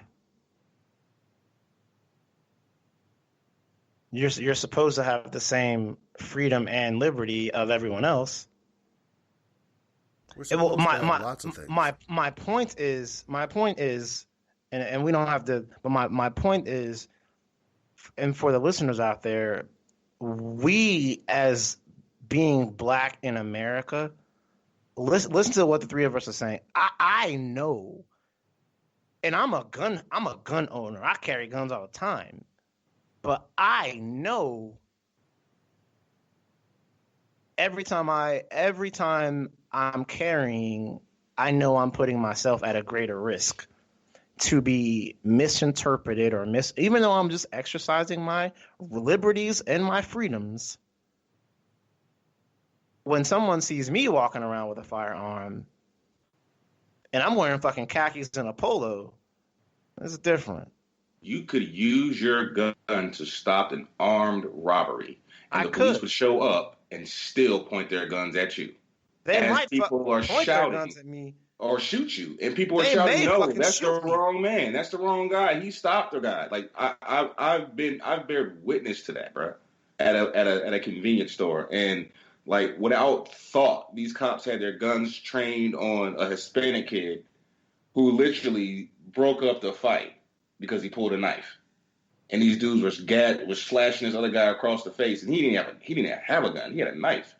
You're supposed to have the same freedom and liberty of everyone else. Well, my point is, and we don't have to. But my point is, and for the listeners out there, we as being black in America, listen to what the three of us are saying. I know, and I'm a gun owner. I carry guns all the time. But I know every time I'm carrying, I know I'm putting myself at a greater risk to be misinterpreted or even though I'm just exercising my liberties and my freedoms. When someone sees me walking around with a firearm and I'm wearing fucking khakis and a polo, it's different. You could use your gun to stop an armed robbery, and the police would show up and still point their guns at you. They might people are point shouting their guns at me or shoot you, and people are shouting, "No, that's the wrong man. That's the wrong guy. He stopped the guy." Like I've bear witness to that, bro, at a convenience store, and like without thought, these cops had their guns trained on a Hispanic kid who literally broke up the fight because he pulled a knife, and these dudes were slashing this other guy across the face, and he didn't have a gun. He had a knife.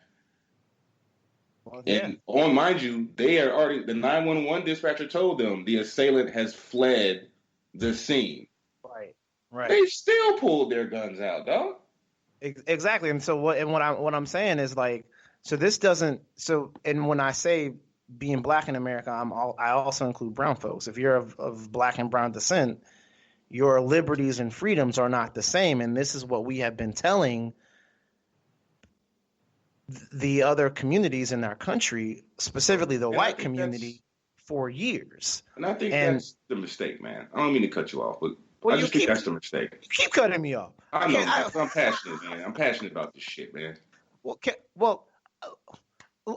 Well, yeah. And mind you, they are already, the 911 dispatcher told them the assailant has fled the scene. Right. They still pulled their guns out, dog. Exactly. And so what I'm saying is like, so this doesn't. So and when I say being black in America, I also include brown folks. If you're of black and brown descent, your liberties and freedoms are not the same. And this is what we have been telling the other communities in our country, specifically the white community, for years. And I think that's the mistake, man. I don't mean to cut you off, but I just think that's the mistake. You keep cutting me off. I know, I'm passionate, man. I'm passionate about this shit, man. Well,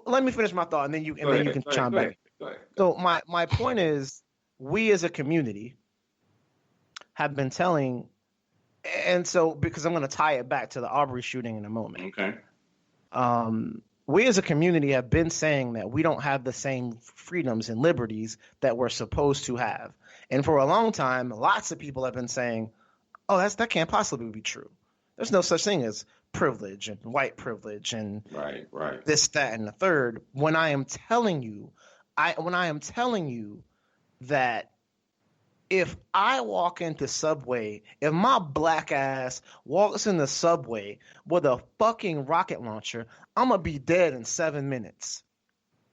let me finish my thought, and then you can chime back. Go ahead. So my point is, we as a community have been telling, and so because I'm going to tie it back to the Arbery shooting in a moment. Okay. We as a community have been saying that we don't have the same freedoms and liberties that we're supposed to have. And for a long time, lots of people have been saying, oh, that can't possibly be true. There's no such thing as privilege and white privilege and right. this, that, and the third. When I am telling you, I am telling you that if I walk into Subway, if my black ass walks in the Subway with a fucking rocket launcher, I'm gonna be dead in 7 minutes.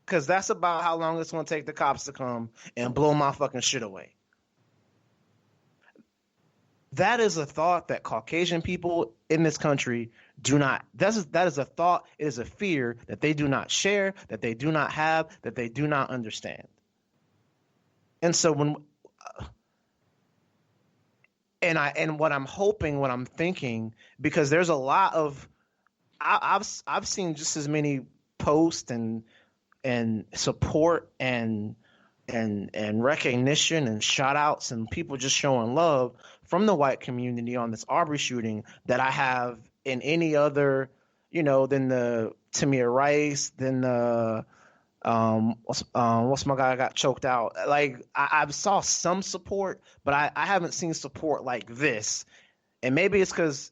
Cause that's about how long it's gonna take the cops to come and blow my fucking shit away. That is a thought that Caucasian people in this country do not. That is a thought. It is a fear that they do not share, that they do not have, that they do not understand. And so what I'm hoping, what I'm thinking, because there's a lot of I've seen just as many posts and support and recognition and shout outs and people just showing love from the white community on this Arbery shooting that I have in any other, than the Tamir Rice, than the what's my guy got choked out. Like I saw some support, but I haven't seen support like this. And maybe it's because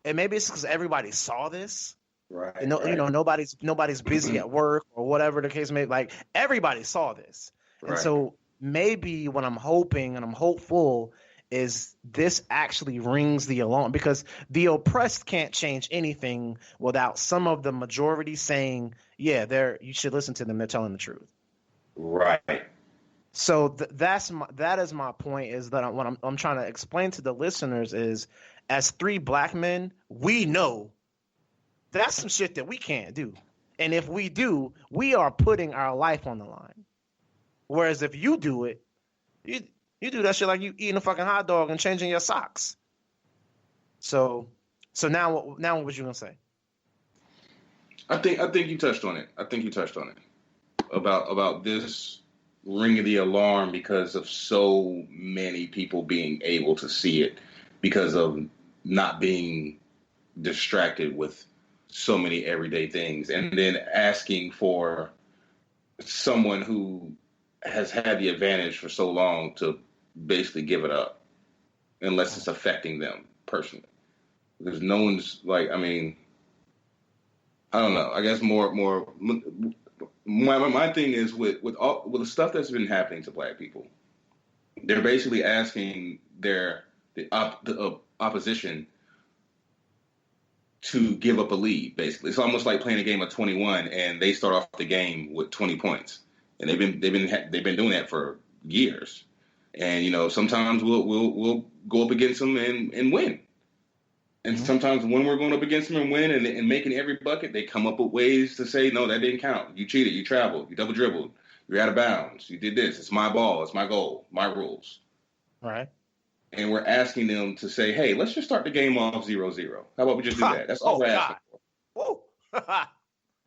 everybody saw this. Right. And nobody's busy at work or whatever the case may be. Like everybody saw this. Right. And so maybe what I'm hoping and I'm hopeful is this actually rings the alarm, because the oppressed can't change anything without some of the majority saying, yeah, you should listen to them. They're telling the truth. Right. So that is my point, is that what I'm trying to explain to the listeners is, as 3 black men, we know that's some shit that we can't do. And if we do, we are putting our life on the line. Whereas if you do it, you do that shit like you eating a fucking hot dog and changing your socks. So now what was you gonna say? I think you touched on it. About this ringing the alarm because of so many people being able to see it, because of not being distracted with so many everyday things, and then asking for someone who has had the advantage for so long to basically give it up unless it's affecting them personally. Because no one's like, I mean, I don't know. I guess my thing is with the stuff that's been happening to black people, they're basically asking the opposition to give up a lead. Basically, it's almost like playing a game of 21 and they start off the game with 20 points, and they've been doing that for years. And sometimes we'll go up against them and win. And sometimes when we're going up against them and win and making every bucket, they come up with ways to say, no, that didn't count. You cheated. You traveled. You double dribbled. You're out of bounds. You did this. It's my ball. It's my goal. My rules. All right. And we're asking them to say, hey, let's just start the game off 0-0. How about we just do that? That's all we're asking for. Whoa.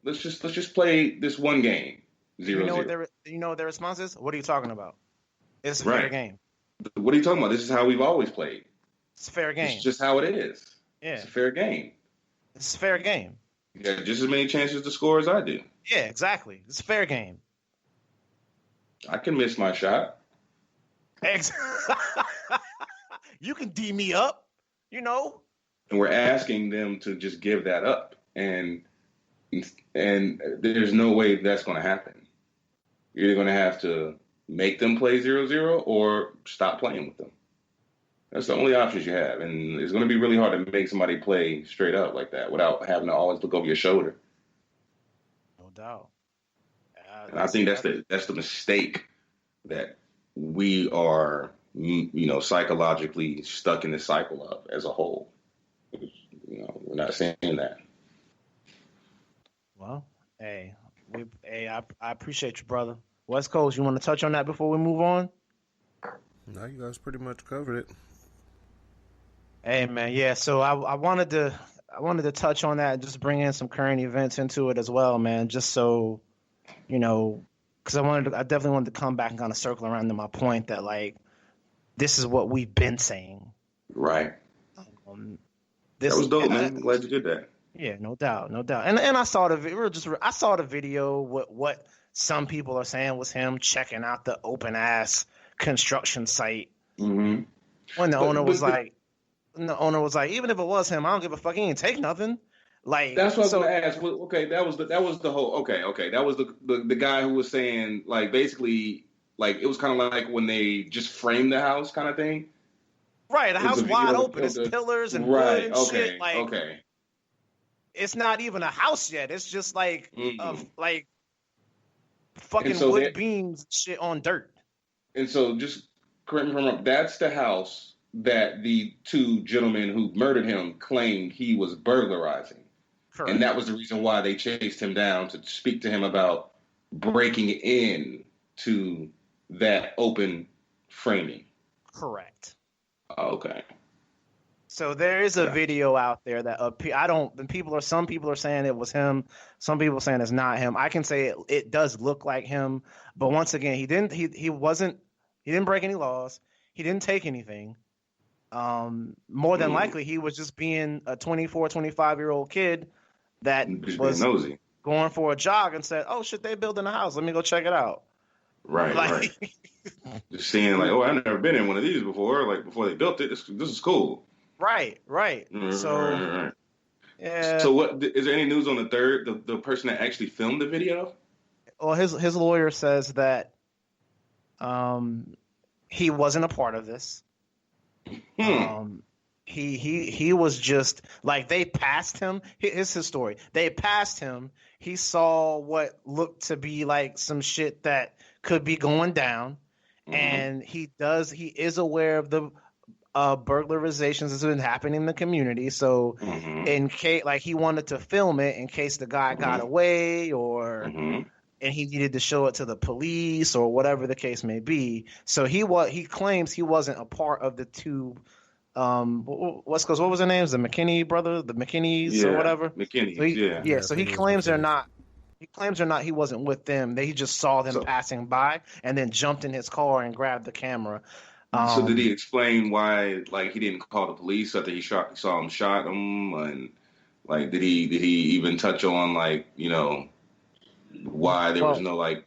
Let's just play this one game, 0-0. You know what their response is? What are you talking about? It's a right. fair game. What are you talking about? This is how we've always played. It's a fair game. It's just how it is. Yeah. It's a fair game. It's a fair game. You got just as many chances to score as I do. Yeah, exactly. It's a fair game. I can miss my shot. You can D me up, And we're asking them to just give that up. And there's no way that's going to happen. You're either going to have to make them play 0-0 or stop playing with them. That's the only options you have. And it's going to be really hard to make somebody play straight up like that without having to always look over your shoulder. No doubt. And I think that's the mistake that we are, psychologically stuck in this cycle of as a whole. We're not saying that. Well, I appreciate you, brother. West Coast, you want to touch on that before we move on? No, you guys pretty much covered it. Hey, man, yeah. So I wanted to touch on that and just bring in some current events into it as well, man. Just so, because I definitely wanted to come back and kind of circle around to my point that, like, this is what we've been saying. That was dope, man. I'm glad you did that. Yeah, no doubt. And I saw the video. What some people are saying was him checking out the open ass construction site. Mm-hmm. When the owner was like, even if it was him, I don't give a fuck. He ain't take nothing. Like, That's what I was so gonna ask. Well, okay, that was the whole. Okay, that was the guy who was saying like basically like it was kind of like when they just framed the house kind of thing. right, the It was house a wide video open. of It's the pillars and wood right. and shit. Okay, Like, okay. it's not even a house yet. It's just like Mm. like And fucking so wood that beams and shit on dirt. and so just correct me if I'm wrong. That's the house that the two gentlemen who murdered him claimed he was burglarizing. And Correct. that was the reason why they chased him down to speak to him about breaking in to that open framing. Correct. Okay. So there is a Gotcha. video out there that I don't. Some people are saying it was him. Some people are saying it's not him. I can say it does look like him, but once again, he wasn't. He didn't break any laws. He didn't take anything. More than likely, he was just being a 24, 25-year-old kid that Just being was nosy. going for a jog and said, "Oh shit, they building a house. Let me go check it out." Right, right. Like, Just seeing like, oh, I've never been in one of these before. Like before they built it, this is cool. right. So Right. yeah. So what is there any news on the third, the person that actually filmed the video? Well, his lawyer says that he wasn't a part of this. He was just like they passed him. Here's his story. They passed him. He saw what looked to be like some shit that could be going down, and he is aware of the burglarizations that's been happening in the community. So in case like he wanted to film it in case the guy got away or and he needed to show it to the police or whatever the case may be. So he claims he wasn't a part of the two what was their names? The McKinney brother, the McKinneys or whatever. McKinney. So so he claims they're not. He claims they're not. He wasn't with them. He just saw them passing by and then jumped in his car and grabbed the camera. So did he explain why, like, he didn't call the police after he saw him shot him, and like, did he even touch on like, you know, why there was no like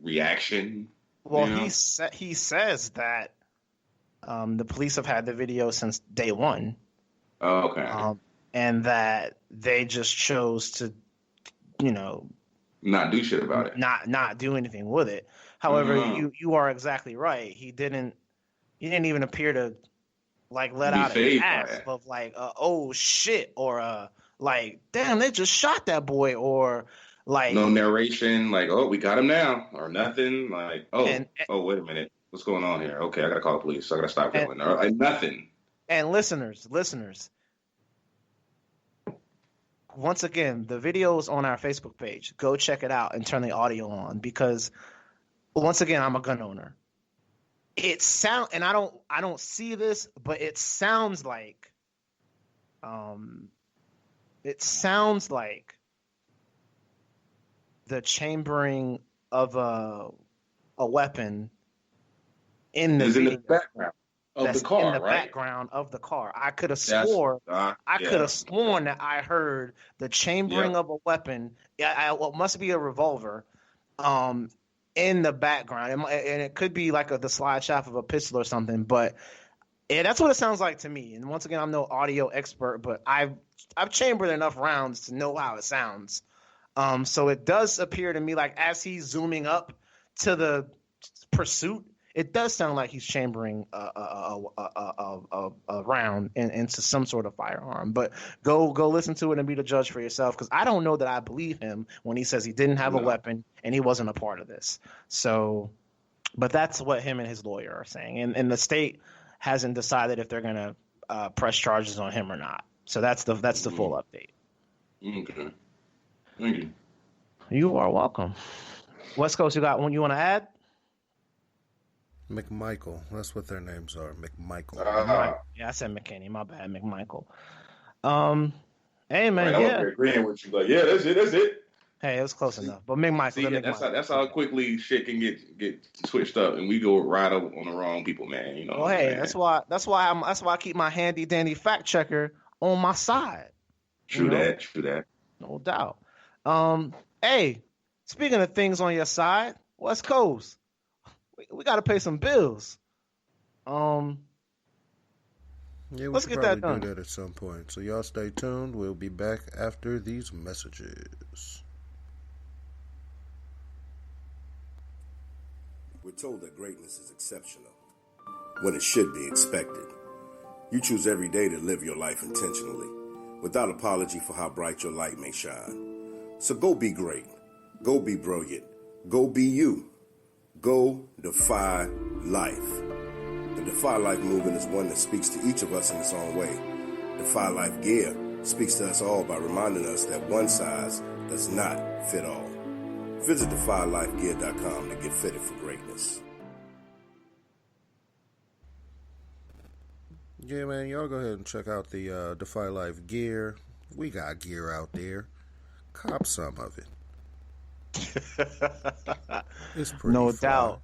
reaction? Well, he says that the police have had the video since day one. Oh, okay. And that they just chose to, you know, not do shit about it. Not do anything with it. However, you are exactly right. He didn't even appear to like let out a gasp of like oh shit or like damn they just shot that boy or like no narration like oh we got him now or nothing like oh wait a minute what's going on here, okay I gotta call the police, I gotta stop going or like nothing. And listeners, once again, the video is on our Facebook page. Go check it out and turn the audio on because once again, I'm a gun owner. And I don't see this, but it sounds like the chambering of a weapon in the video. In the background of the car, in the right? background of the car. I could have sworn that I heard the chambering of a weapon. It must be a revolver. In the background, and it could be like the slide shaft of a pistol or something. But that's what it sounds like to me. And once again, I'm no audio expert, but I've chambered enough rounds to know how it sounds. So it does appear to me like as he's zooming up to the pursuit, it does sound like he's chambering a round into some sort of firearm. But go listen to it and be the judge for yourself, because I don't know that I believe him when he says he didn't have a weapon and he wasn't a part of this. So, but that's what him and his lawyer are saying, and the state hasn't decided if they're gonna press charges on him or not. So that's the full update. Okay, thank you. You are welcome. West Coast, you got one you want to add? McMichael. That's what their names are. McMichael. Yeah, I said McKinney. My bad, McMichael. Hey man, I'm agreeing with you, but yeah, that's it. Hey, it was close enough. But McMichael. That's how quickly shit can get switched up, and we go right up on the wrong people, man. You know. Well, hey, that's why I keep my handy dandy fact checker on my side. True that. No doubt. Hey, speaking of things on your side, West Coast. We got to pay some bills. Yeah, we Let's should get that probably done. do that at some point. So y'all stay tuned. We'll be back after these messages. We're told that greatness is exceptional, when it should be expected. You choose every day to live your life intentionally, without apology for how bright your light may shine. So go be great. Go be brilliant. Go be you. Go defy life. The Defy Life movement is one that speaks to each of us in its own way. Defy Life Gear speaks to us all by reminding us that one size does not fit all. Visit defylifegear.com to get fitted for greatness. Yeah, man, y'all go ahead and check out the Defy Life gear. We got gear out there. Cop some of it. It's pretty No fly. doubt.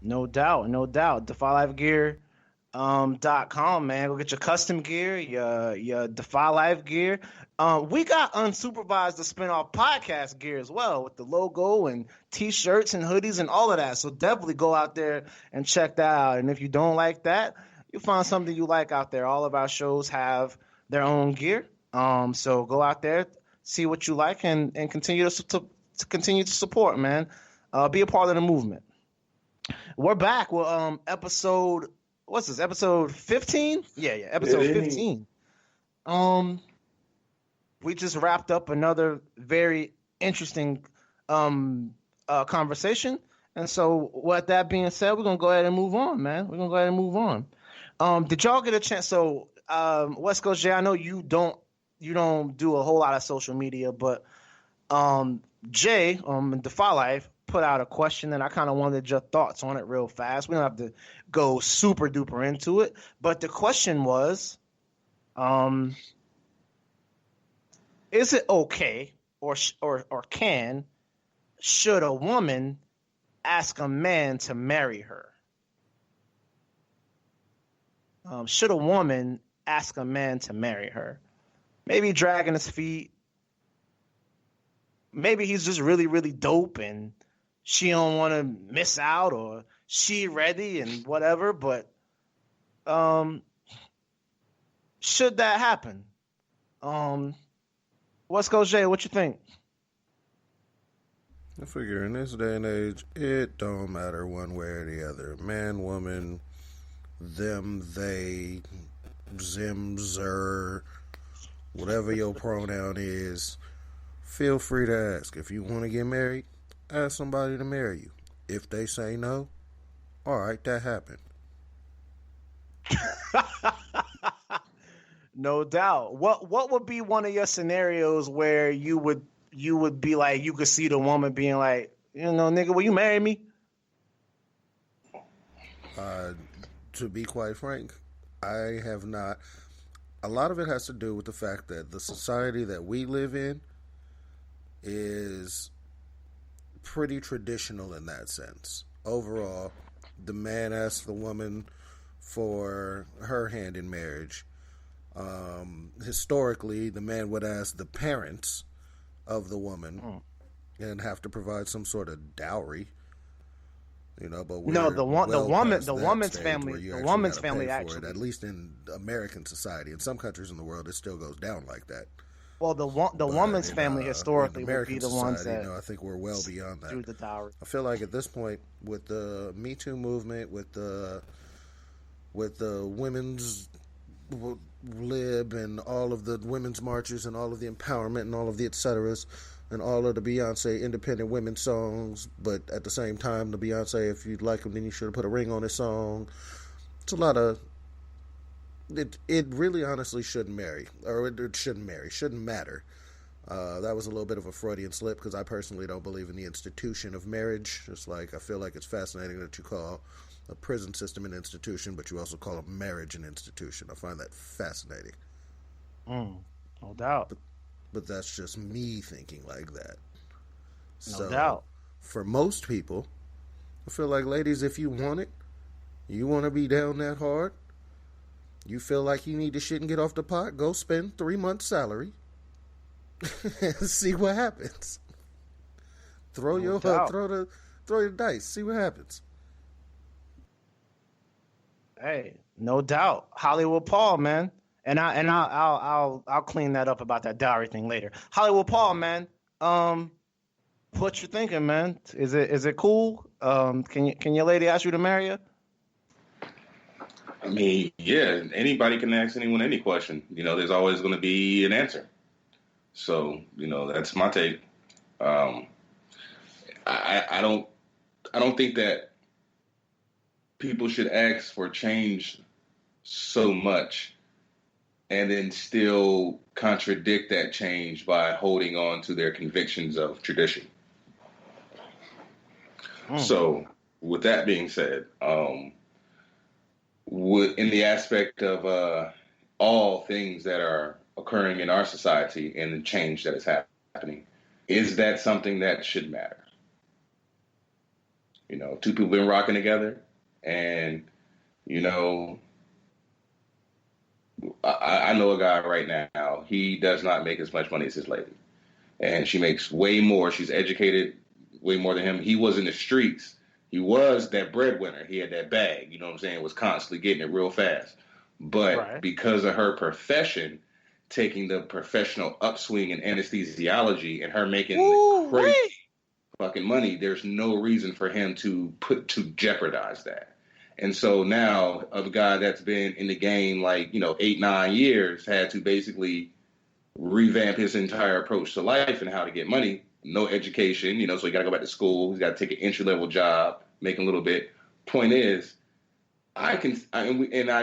No doubt, no doubt. DefyLifeGear.com, man. Go get your custom gear, your Defy Life gear. We got Unsupervised, the spinoff podcast gear as well, with the logo and t-shirts and hoodies and all of that. So definitely go out there and check that out. And if you don't like that, you find something you like out there. All of our shows have their own gear. So go out there, see what you like, and continue to continue to support, man. Be a part of the movement. We're back with episode, what's this, episode 15? Yeah, episode 15. We just wrapped up another very interesting conversation. And so with that being said, we're gonna go ahead and move on, man. We're gonna go ahead and move on. Did y'all get a chance? So West Coast Jay, I know you don't do a whole lot of social media, but Jay, Defy Life, put out a question, and I kind of wanted your thoughts on it real fast. We don't have to go super duper into it, but the question was, is it okay or should a woman ask a man to marry her? Should a woman ask a man to marry her? Maybe dragging his feet. Maybe he's just really, really dope and she don't want to miss out, or she ready and whatever. But should that happen? West Coast Jay, what you think? I figure in this day and age, it don't matter one way or the other. Man, woman, them, they, zim, zer, whatever your pronoun is, feel free to ask. If you want to get married, ask somebody to marry you. If they say no, all right, that happened. No doubt. What would be one of your scenarios where you would be like, you could see the woman being like, nigga, will you marry me? To be quite frank, I have not. A lot of it has to do with the fact that the society that we live in is pretty traditional in that sense. Overall, the man asks the woman for her hand in marriage. Historically, the man would ask the parents of the woman and have to provide some sort of dowry. But we're the woman's family actually, at least in American society. In some countries in the world, it still goes down like that. Well, the woman's family historically would be the ones that. I think we're well beyond that. Do the dowry. I feel like at this point, with the Me Too movement, with the women's lib and all of the women's marches and all of the empowerment and all of the et ceteras and all of the Beyonce independent women songs, but at the same time, the Beyonce, if you like him, then you should have put a ring on his song. It's a lot of. It really honestly shouldn't shouldn't matter. That was a little bit of a Freudian slip because I personally don't believe in the institution of marriage. Just like I feel like it's fascinating that you call a prison system an institution, but you also call a marriage an institution. I find that fascinating. No doubt. But that's just me thinking like that. No doubt. For most people, I feel like, ladies, if you want it, you want to be down that hard, you feel like you need to shit and get off the pot, go spend 3 months' salary and see what happens. Throw the dice, see what happens. Hey, no doubt, Hollywood Paul, man. I'll clean that up about that dowry thing later. Hollywood Paul, man. What you thinking, man? Is it cool? Can your lady ask you to marry her? I mean, yeah, anybody can ask anyone any question. There's always going to be an answer. So, that's my take. Um, I don't think that people should ask for change so much and then still contradict that change by holding on to their convictions of tradition. So, with that being said, in the aspect of all things that are occurring in our society and the change that is happening, is that something that should matter? Two people been rocking together, and I know a guy right now. He does not make as much money as his lady, and she makes way more. She's educated way more than him. He was in the streets. He was that breadwinner. He had that bag. You know what I'm saying? Was constantly getting it real fast. But because of her profession, taking the professional upswing in anesthesiology and her making crazy fucking money, there's no reason for him to jeopardize that. And so now a guy that's been in the game 8-9 years had to basically revamp his entire approach to life and how to get money. No education, so he got to go back to school. He's got to take an entry-level job, make a little bit. Point is, I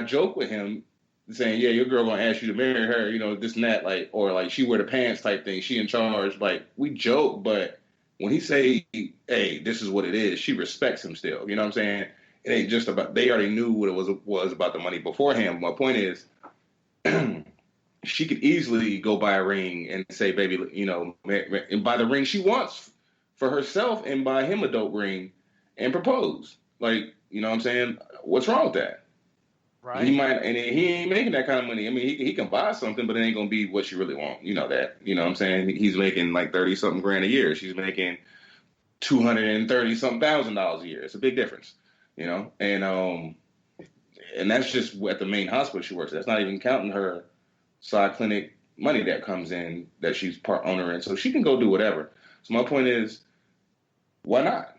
joke with him saying, yeah, your girl going to ask you to marry her, this and that, or she wear the pants type thing. She in charge. We joke, but when he say, hey, this is what it is, she respects him still. You know what I'm saying? It ain't just about, they already knew what it was about the money beforehand. My point is, she could easily go buy a ring and say, baby, and buy the ring she wants for herself and buy him a dope ring and propose. You know what I'm saying? What's wrong with that? Right. He might, and he ain't making that kind of money. I mean, he can buy something, but it ain't going to be what she really wants. You know that. You know what I'm saying? He's making 30-something grand a year. She's making $230-something thousand a year. It's a big difference, and that's just at the main hospital she works at. That's not even counting her side clinic money that comes in that she's part owner in. So she can go do whatever. So my point is, why not?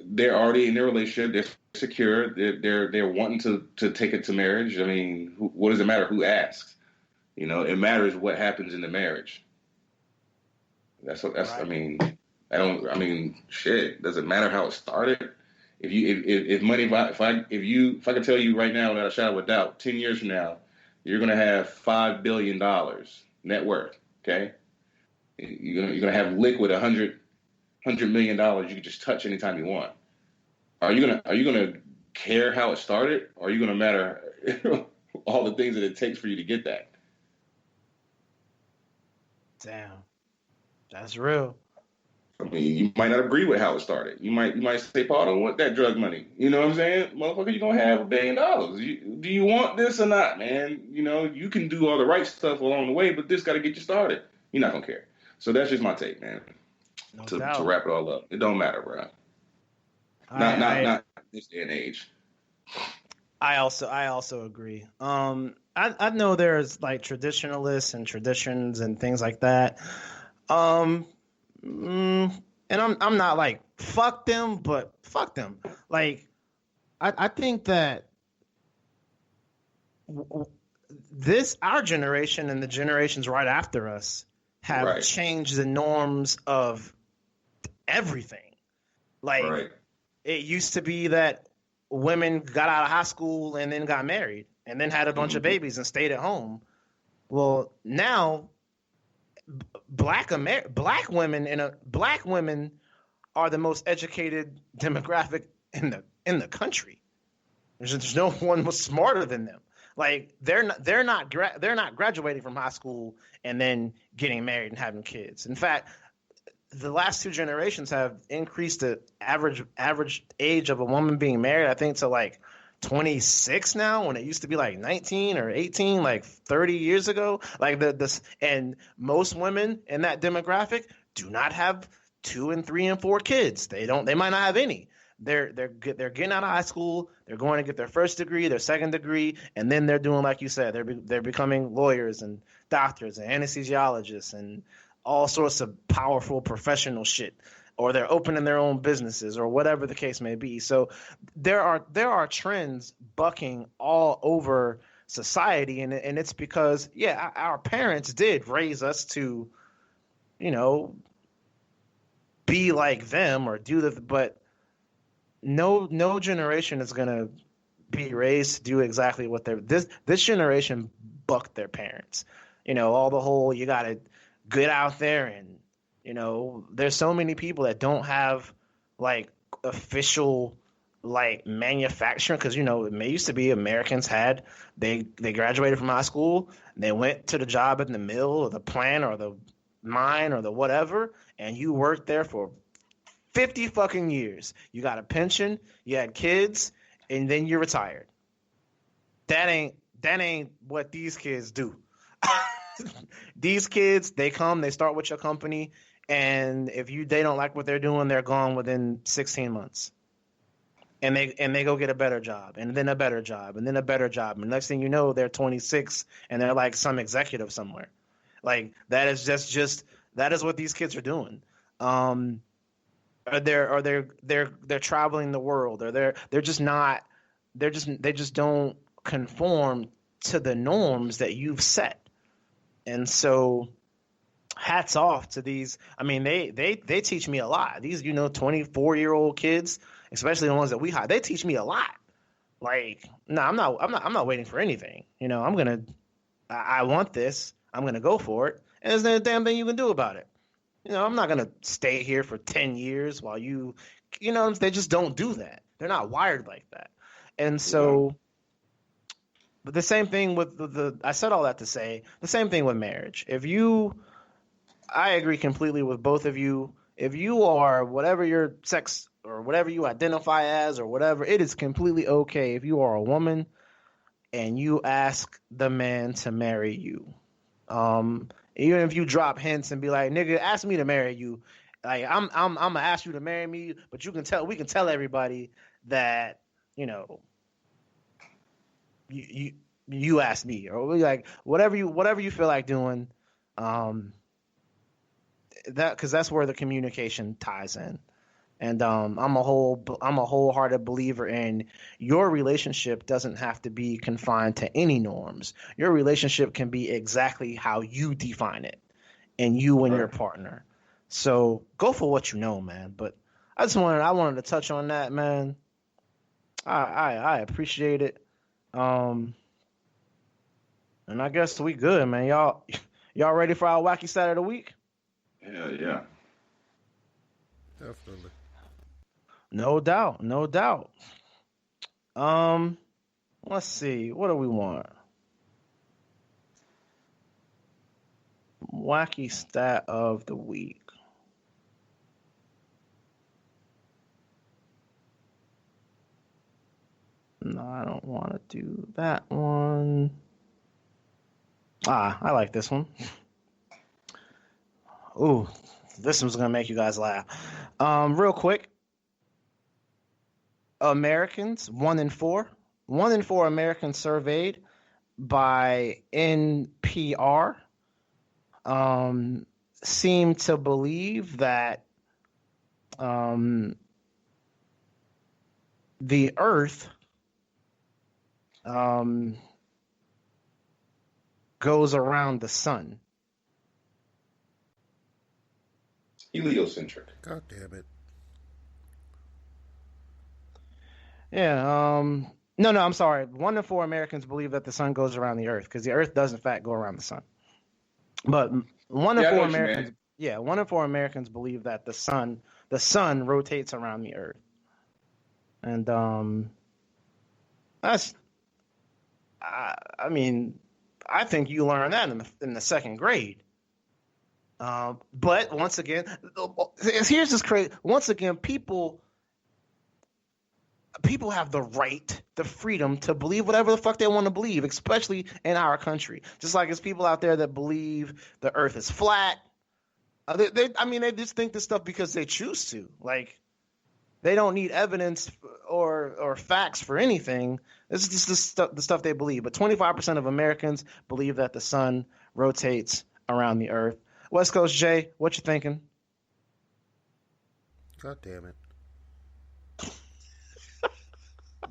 They're already in their relationship. They're secure. They're wanting to take it to marriage. I mean, what does it matter who asks? It matters what happens in the marriage. That's. Right. Shit. Does it matter how it started? If I could tell you right now without a shadow of a doubt, 10 years from now, you're gonna have $5 billion net worth. Okay, you're gonna have liquid $100 million you can just touch anytime you want. Are you gonna care how it started, or are you gonna matter all the things that it takes for you to get that? Damn, that's real. I mean, you might not agree with how it started. You might say, Paul, I don't want that drug money. You know what I'm saying? Motherfucker, you're going to have $1 billion. Do you want this or not, man? You can do all the right stuff along the way, but this got to get you started. You're not going to care. So that's just my take, man. To wrap it all up. It don't matter, bro. Not this day and age. I also agree. I know there's traditionalists and traditions and things like that. And I'm not fuck them, but fuck them. I think that our generation and the generations right after us have changed the norms of everything. It used to be that women got out of high school and then got married and then had a bunch of babies and stayed at home. Well, now black women are the most educated demographic in the country. There's no one was smarter than them. They're not graduating from high school and then getting married and having kids. In fact, the last two generations have increased the average age of a woman being married, I think, to 26 now, when it used to be 19 or 18 30 years ago. And most women in that demographic do not have 2 and 3 and 4 kids. They might not have any. they're getting out of high school, they're going to get their first degree, their second degree, and then they're doing, like you said, they're becoming lawyers and doctors and anesthesiologists and all sorts of powerful professional shit, or they're opening their own businesses or whatever the case may be. So there are trends bucking all over society, and it's because our parents did raise us to, be like them or do the, but no generation is gonna be raised to do exactly what this generation bucked their parents. All the whole you gotta get out there and there's so many people that don't have like official like manufacturing, because it used to be Americans had they graduated from high school, they went to the job in the mill or the plant or the mine or the whatever, and you worked there for 50 fucking years. You got a pension, you had kids, and then you're retired. That ain't what these kids do. These kids, they come, they start with your company, and if they don't like what they're doing, they're gone within 16 months. And they go get a better job, and then a better job, and then a better job. And next thing you know, they're 26 and they're like some executive somewhere. Like that is just that is what these kids are doing. They're traveling the world, or they just don't conform to the norms that you've set. And so hats off to these. I mean, they teach me a lot. These 24-year-old kids, especially the ones that we hire, they teach me a lot. Like, no, I'm not waiting for anything. I want this. I'm gonna go for it, and there's no damn thing you can do about it. I'm not gonna stay here for 10 years while they just don't do that. They're not wired like that. And so, but the same thing with I said all that to say the same thing with marriage. I agree completely with both of you. If you are whatever your sex or whatever you identify as or whatever, it is completely okay if you are a woman and you ask the man to marry you. Even if you drop hints and be like, nigga, ask me to marry you. Like I'm gonna ask you to marry me, but we can tell everybody that, you asked me, or like whatever you feel like doing. Because that's where the communication ties in. And I'm a wholehearted believer in your relationship doesn't have to be confined to any norms. Your relationship can be exactly how you define it, and you and your partner. So go for what you know, man. But I wanted to touch on that, man. I appreciate it. And I guess we good, man. Y'all ready for our wacky stat of the week? Hell yeah. Definitely. No doubt. Let's see. What do we want? Wacky stat of the week. No, I don't want to do that one. I like this one. Ooh, this one's going to make you guys laugh. Real quick. Americans, 1 in 4 Americans surveyed by NPR seem to believe that the Earth goes around the sun. Heliocentric. God damn it. Yeah. No, I'm sorry. 1 in 4 Americans believe that the sun goes around the Earth, because the Earth does in fact go around the sun. But 1 in 4 Americans, 1 in 4 Americans believe that the sun rotates around the Earth, and that's. I mean, I think you learn that in the second grade. But once again, here's this crazy. Once again, people have the right, the freedom to believe whatever the fuck they want to believe, especially in our country. Just like there's people out there that believe the Earth is flat. They just think this stuff because they choose to. Like, They don't need evidence or facts for anything. This is just the stuff they believe. But 25% of Americans believe that the sun rotates around the Earth. West Coast Jay, what you thinking? God damn it.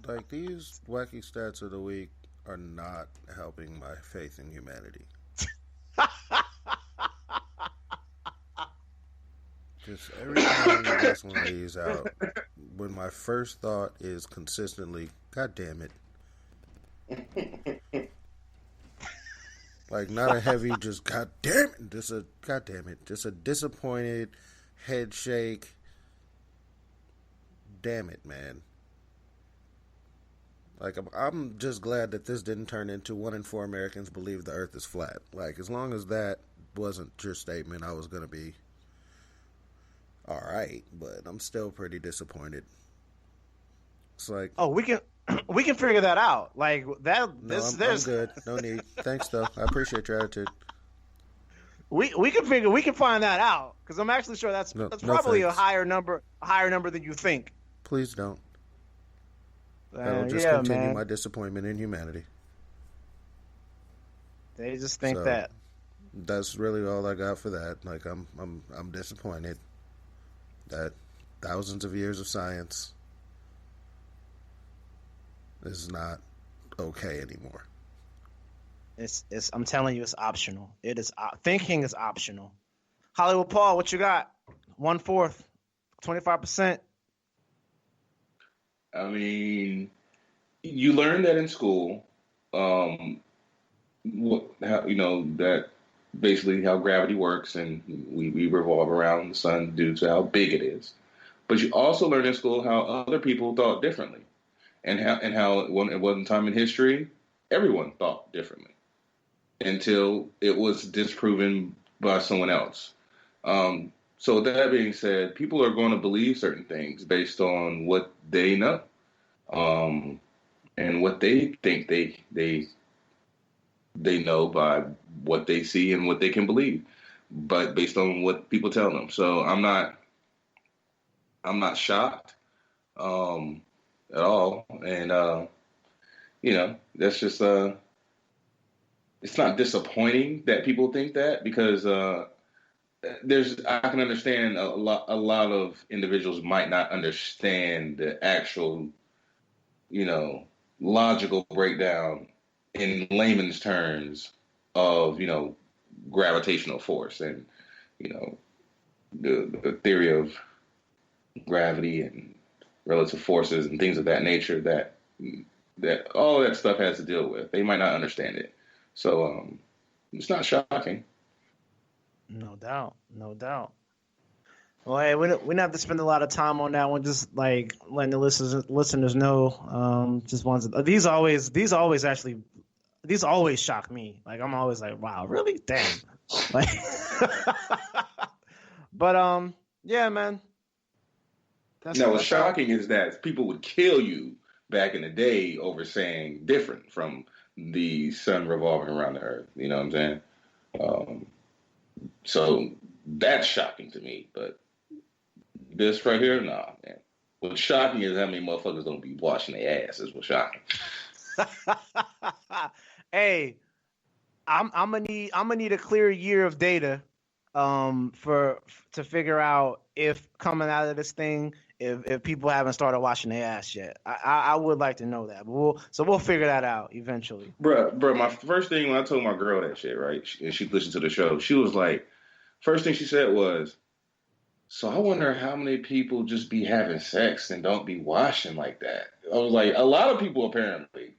Like, these wacky stats of the week are not helping my faith in humanity. Just every time you get one of these out, when my first thought is consistently, God damn it. Like, not a heavy, just God damn it. Just a God damn it. Just a disappointed head shake. Damn it, man. Like, I'm just glad that this didn't turn into 1 in 4 Americans believe the earth is flat. Like, as long as that wasn't your statement, I was going to be alright, but I'm still pretty disappointed. It's like, oh, we can figure that out. Like that. No, I'm good. No need. Thanks, though. I appreciate your attitude. We can find that out because I'm actually sure that's probably a higher number than you think. Please don't. That'll just continue my disappointment in humanity. They just think that. That's really all I got for that. Like, I'm disappointed that thousands of years of science is not okay anymore. I'm telling you, it's optional. It is thinking is optional. Hollywood Paul, what you got? 1/4, 25%. I mean, you learn that in school. That basically how gravity works, and we revolve around the sun due to how big it is. But you also learn in school how other people thought differently, and how at one time in history, everyone thought differently until it was disproven by someone else. So with that being said, people are going to believe certain things based on what they know, and what they think they know by what they see and what they can believe, but based on what people tell them. So I'm not shocked at all, and that's just it's not disappointing that people think that, because I can understand a lot of individuals might not understand the actual, logical breakdown in layman's terms of, gravitational force and, the theory of gravity and relative forces and things of that nature that all that stuff has to deal with. They might not understand it. So it's not shocking. No doubt. Well, hey, we don't have to spend a lot of time on that one. Just like letting the listeners know. Just ones. These always shock me. Like, I'm always like, wow, really? Damn. Like, but yeah, man. What's shocking is that people would kill you back in the day over saying different from the sun revolving around the earth. You know what I'm saying? So that's shocking to me. But this right here, nah, man. What's shocking is how many motherfuckers don't be washing their ass. Is what's shocking. Hey, I'm gonna need a clear year of data to figure out if coming out of this thing, if people haven't started washing their ass yet. I would like to know that, but we'll figure that out eventually. Bruh, my first thing when I told my girl that shit, right, and she listened to the show, she was like, first thing she said was, so I wonder how many people just be having sex and don't be washing like that. I was like, a lot of people apparently.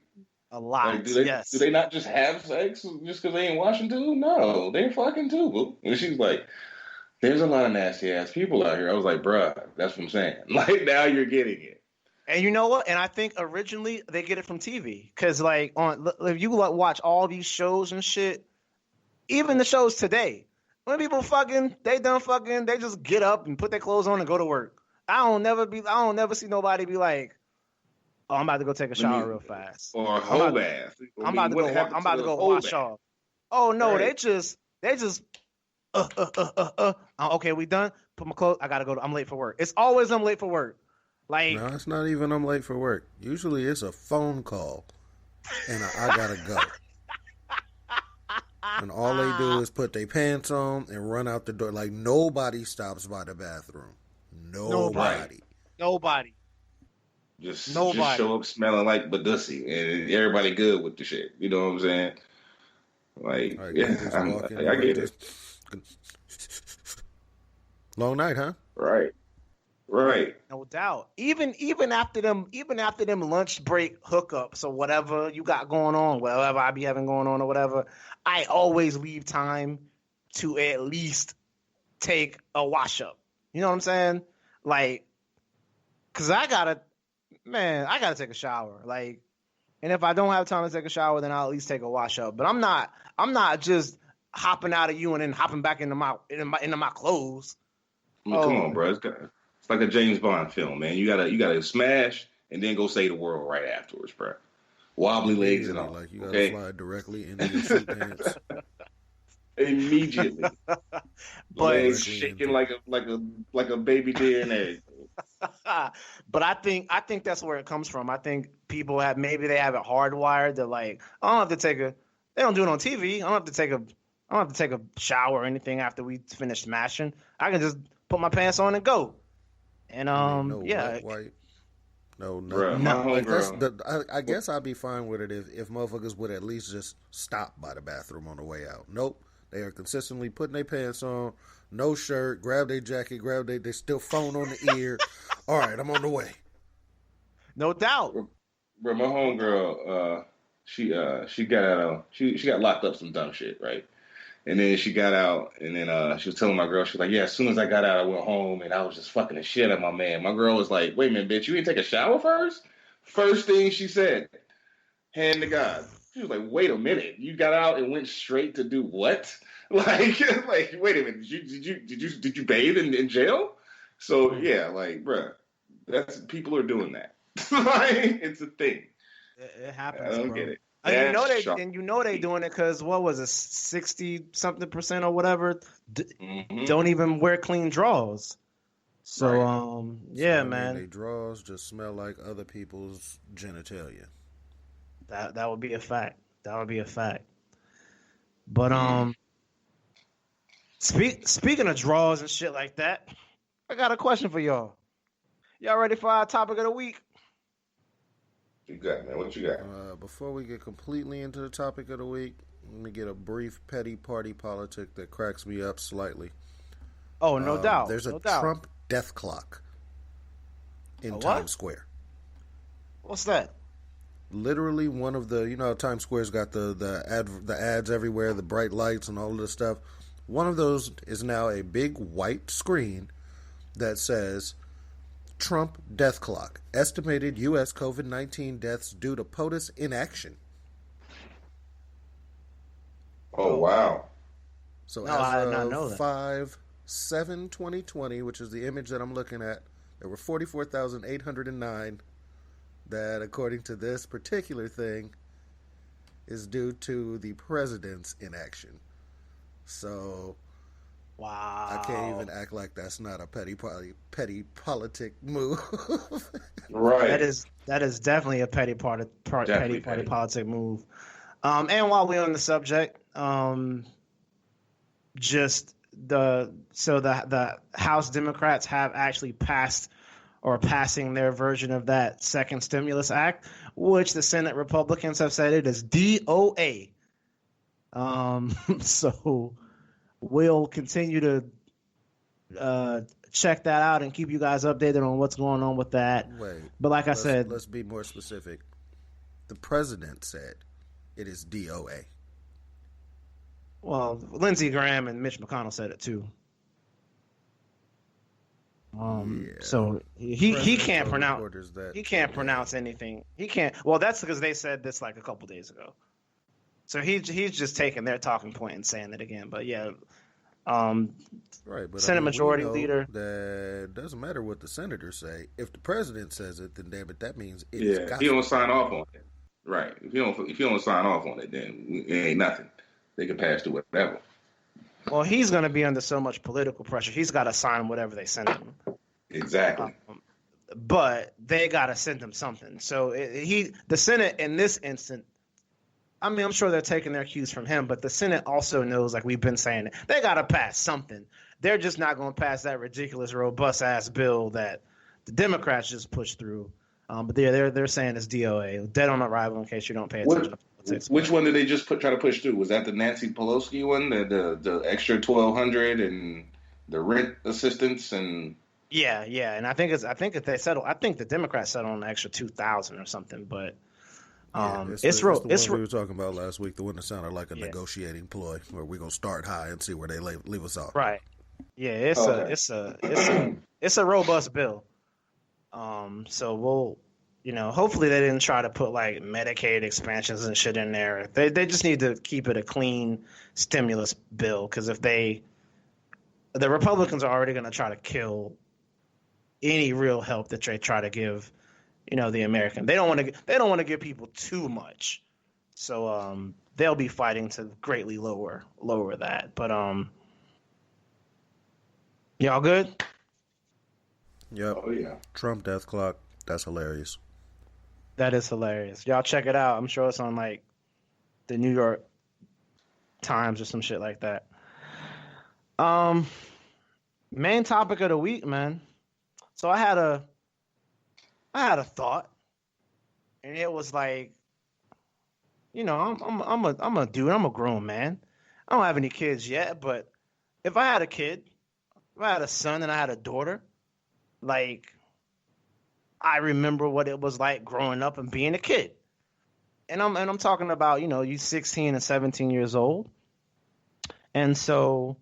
A lot, like, yes. Do they not just have sex just because they ain't washing too? No, they fucking too. And she's like, there's a lot of nasty ass people out here. I was like, bruh, that's what I'm saying. Like, now you're getting it. And you know what? And I think originally they get it from TV. Because, like, if you watch all these shows and shit, even the shows today, when people they just get up and put their clothes on and go to work. I don't never see nobody be like, oh, I'm about to go take a shower real fast. Or a whole bath. I'm about to go wash off. Oh, no, right. they just, okay, we done? Put my clothes, I gotta go, I'm late for work. It's always I'm late for work. Like, No, it's not even I'm late for work. Usually it's a phone call, and I gotta go. And all they do is put their pants on and run out the door. Like, nobody stops by the bathroom. Nobody. Nobody. Just Nobody. show up smelling like Badussi, and everybody good with the shit. You know what I'm saying? Like, Like, yeah, they just walk in I get it. Long night, huh? Right. No doubt. Even after them lunch break hookups or whatever you got going on, whatever I be having going on or whatever, I always leave time to at least take a wash up. You know what I'm saying? Like, cause I gotta take a shower. Like, and if I don't have time to take a shower, then I'll at least take a wash up. But I'm not just hopping out of you and then hopping back into my clothes. I mean, come on, bro. It's like a James Bond film, man. You gotta smash and then go save the world right afterwards, bro. Wobbly legs and all. Like, you gotta slide directly into your suit pants. Immediately. Legs shaking like a baby deer and everything. But I think that's where it comes from. I think people have it hardwired that, like, I don't have to take a. They don't do it on TV. I don't have to take a shower or anything after we finish smashing. I can just put my pants on and go. And wet wipe. No, Bruh, like I guess I'd be fine with it if motherfuckers would at least just stop by the bathroom on the way out. Nope. They are consistently putting their pants on, no shirt, grab their jacket, they still phone on the ear. All right, I'm on the way. No doubt. Bro, my homegirl, she got locked up some dumb shit, right? And then she got out, and then she was telling my girl, she was like, yeah, as soon as I got out, I went home, and I was just fucking the shit out of my man. My girl was like, wait a minute, bitch, you didn't take a shower first? First thing she said, hand to God. She was like, wait a minute, you got out and went straight to do what? Like wait a minute, did you bathe in jail? So yeah, like, bruh, people are doing that. Like, it's a thing. It happens. I don't get it. And you know they doing it because what was it, 60-something% or whatever don't even wear clean drawers. So right. Yeah, so, man, their drawers just smell like other people's genitalia. That would be a fact. But speaking of drawers and shit like that, I got a question for y'all. Y'all ready for our topic of the week? You got, man. What you got? Before we get completely into the topic of the week, let me get a brief petty party politic that cracks me up slightly. Oh, no doubt. There's a Trump death clock in Times Square. What's that? Literally one of the, you know, Times Square's got the ads everywhere, the bright lights and all of this stuff. One of those is now a big white screen that says Trump death clock. Estimated U.S. COVID-19 deaths due to POTUS inaction. Oh, wow. So as of 5/7/2020, which is the image that I'm looking at, there were 44,809 that, according to this particular thing, is due to the president's inaction. So, wow, I can't even act like that's not a petty politic move. Right. That is definitely a petty party politic move. And while we're on the subject, the House Democrats have actually passing their version of that second stimulus act, which the Senate Republicans have said it is DOA. So we'll continue to check that out and keep you guys updated on what's going on with that. But like I said, let's be more specific. The president said it is DOA. Well, Lindsey Graham and Mitch McConnell said it too. So he can't pronounce anything. He can't. Well, that's because they said this like a couple days ago. So he's just taking their talking point and saying it again. But yeah, right. But Senate Majority Leader. That doesn't matter what the senators say. If the president says it, then damn it, that means it is gospel. If he don't sign off on it, right? If you don't sign off on it, then it ain't nothing. They can pass through whatever. Well, he's going to be under so much political pressure. He's got to sign whatever they send him. Exactly. but they got to send him something. So the Senate in this instant, I mean, I'm sure they're taking their cues from him, but the Senate also knows, like we've been saying, they got to pass something. They're just not going to pass that ridiculous, robust-ass bill that the Democrats just pushed through. But they're saying it's DOA, dead on arrival, in case you don't pay attention to politics. Which one did they just try to push through? Was that the Nancy Pelosi one, the extra $1,200 and the rent assistance and? Yeah, and I think the Democrats settled on an extra $2,000 or something, but. It's the one we were talking about last week, the one that sounded like a negotiating ploy, where we're gonna start high and see where they leave us off. Right. Yeah, it's a robust bill. So we'll, hopefully they didn't try to put like Medicaid expansions and shit in there. They just need to keep it a clean stimulus bill, because the Republicans are already gonna try to kill any real help that they try to give. The American. They don't want to give people too much. So they'll be fighting to greatly lower that. But y'all good? Yep. Oh yeah. Trump death clock. That's hilarious. That is hilarious. Y'all check it out. I'm sure it's on like the New York Times or some shit like that. Main topic of the week, man. So I had a thought, and it was like, I'm a dude. I'm a grown man. I don't have any kids yet, but if I had a kid, if I had a son and I had a daughter, like, I remember what it was like growing up and being a kid. And I'm talking about, you 16 and 17 years old. And so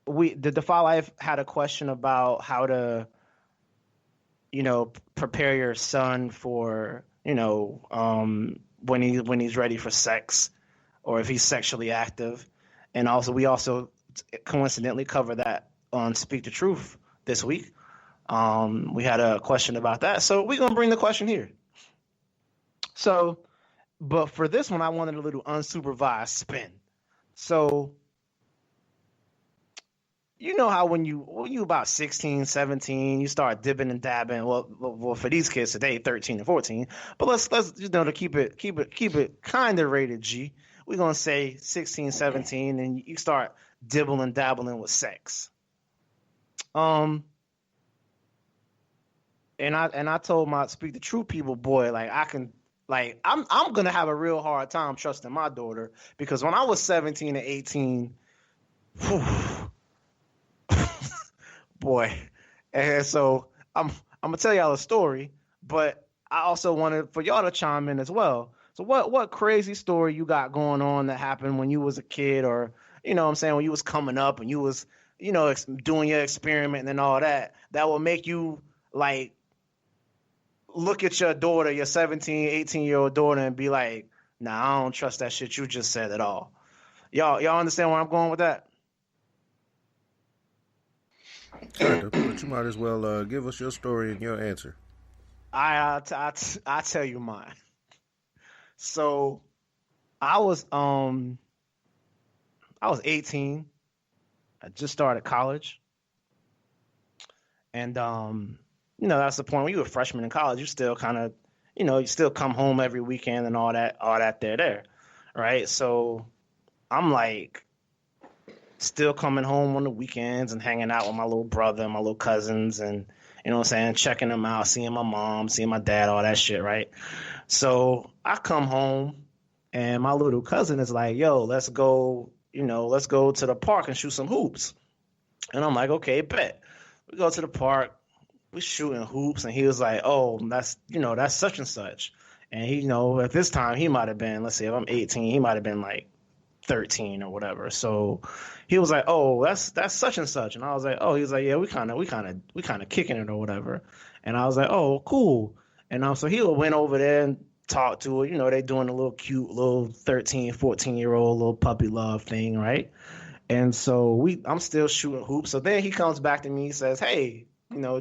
the File Life had a question about how to prepare your son for, when he's ready for sex, or if he's sexually active. And also, we also coincidentally cover that on Speak the Truth this week. We had a question about that. So we're going to bring the question here. So, but for this one, I wanted a little unsupervised spin. So, you know how when you about 16, 17, you start dipping and dabbing. Well, for these kids today, 13 and 14. But let's to keep it kind of rated G. We're gonna say 16, 17, and you start dibbling and dabbling with sex. And I told my Speak the Truth people, boy, like I'm gonna have a real hard time trusting my daughter, because when I was 17 and 18. Whew, boy. And so I'm gonna tell y'all a story, but I also wanted for y'all to chime in as well. So what crazy story you got going on that happened when you was a kid, or what I'm saying, when you was coming up and you was doing your experiment and all that will make you like look at your daughter, your 17, 18-year-old daughter, and be like, nah, I don't trust that shit you just said at all. Y'all understand where I'm going with that? Kind of, but you might as well give us your story and your answer. I tell you mine. So I was 18. I just started college, and that's the point when you were a freshman in college. You still kind of you still come home every weekend and all that there, right? So I'm like, still coming home on the weekends and hanging out with my little brother and my little cousins, and checking them out, seeing my mom, seeing my dad, all that shit, right? So I come home and my little cousin is like, yo, let's go to the park and shoot some hoops. And I'm like, okay, bet. We go to the park, we shooting hoops, and he was like, oh, that's such and such. And he, at this time he might have been, let's say if I'm 18, he might have been like 13 or whatever. So he was like, oh, that's such and such. And I was like, oh, he was like, yeah, we kind of kicking it or whatever. And I was like, oh, cool. And so he went over there and talked to her. They doing a little cute little 13, 14-year-old little puppy love thing, right? And so I'm still shooting hoops. So then he comes back to me, he says, hey,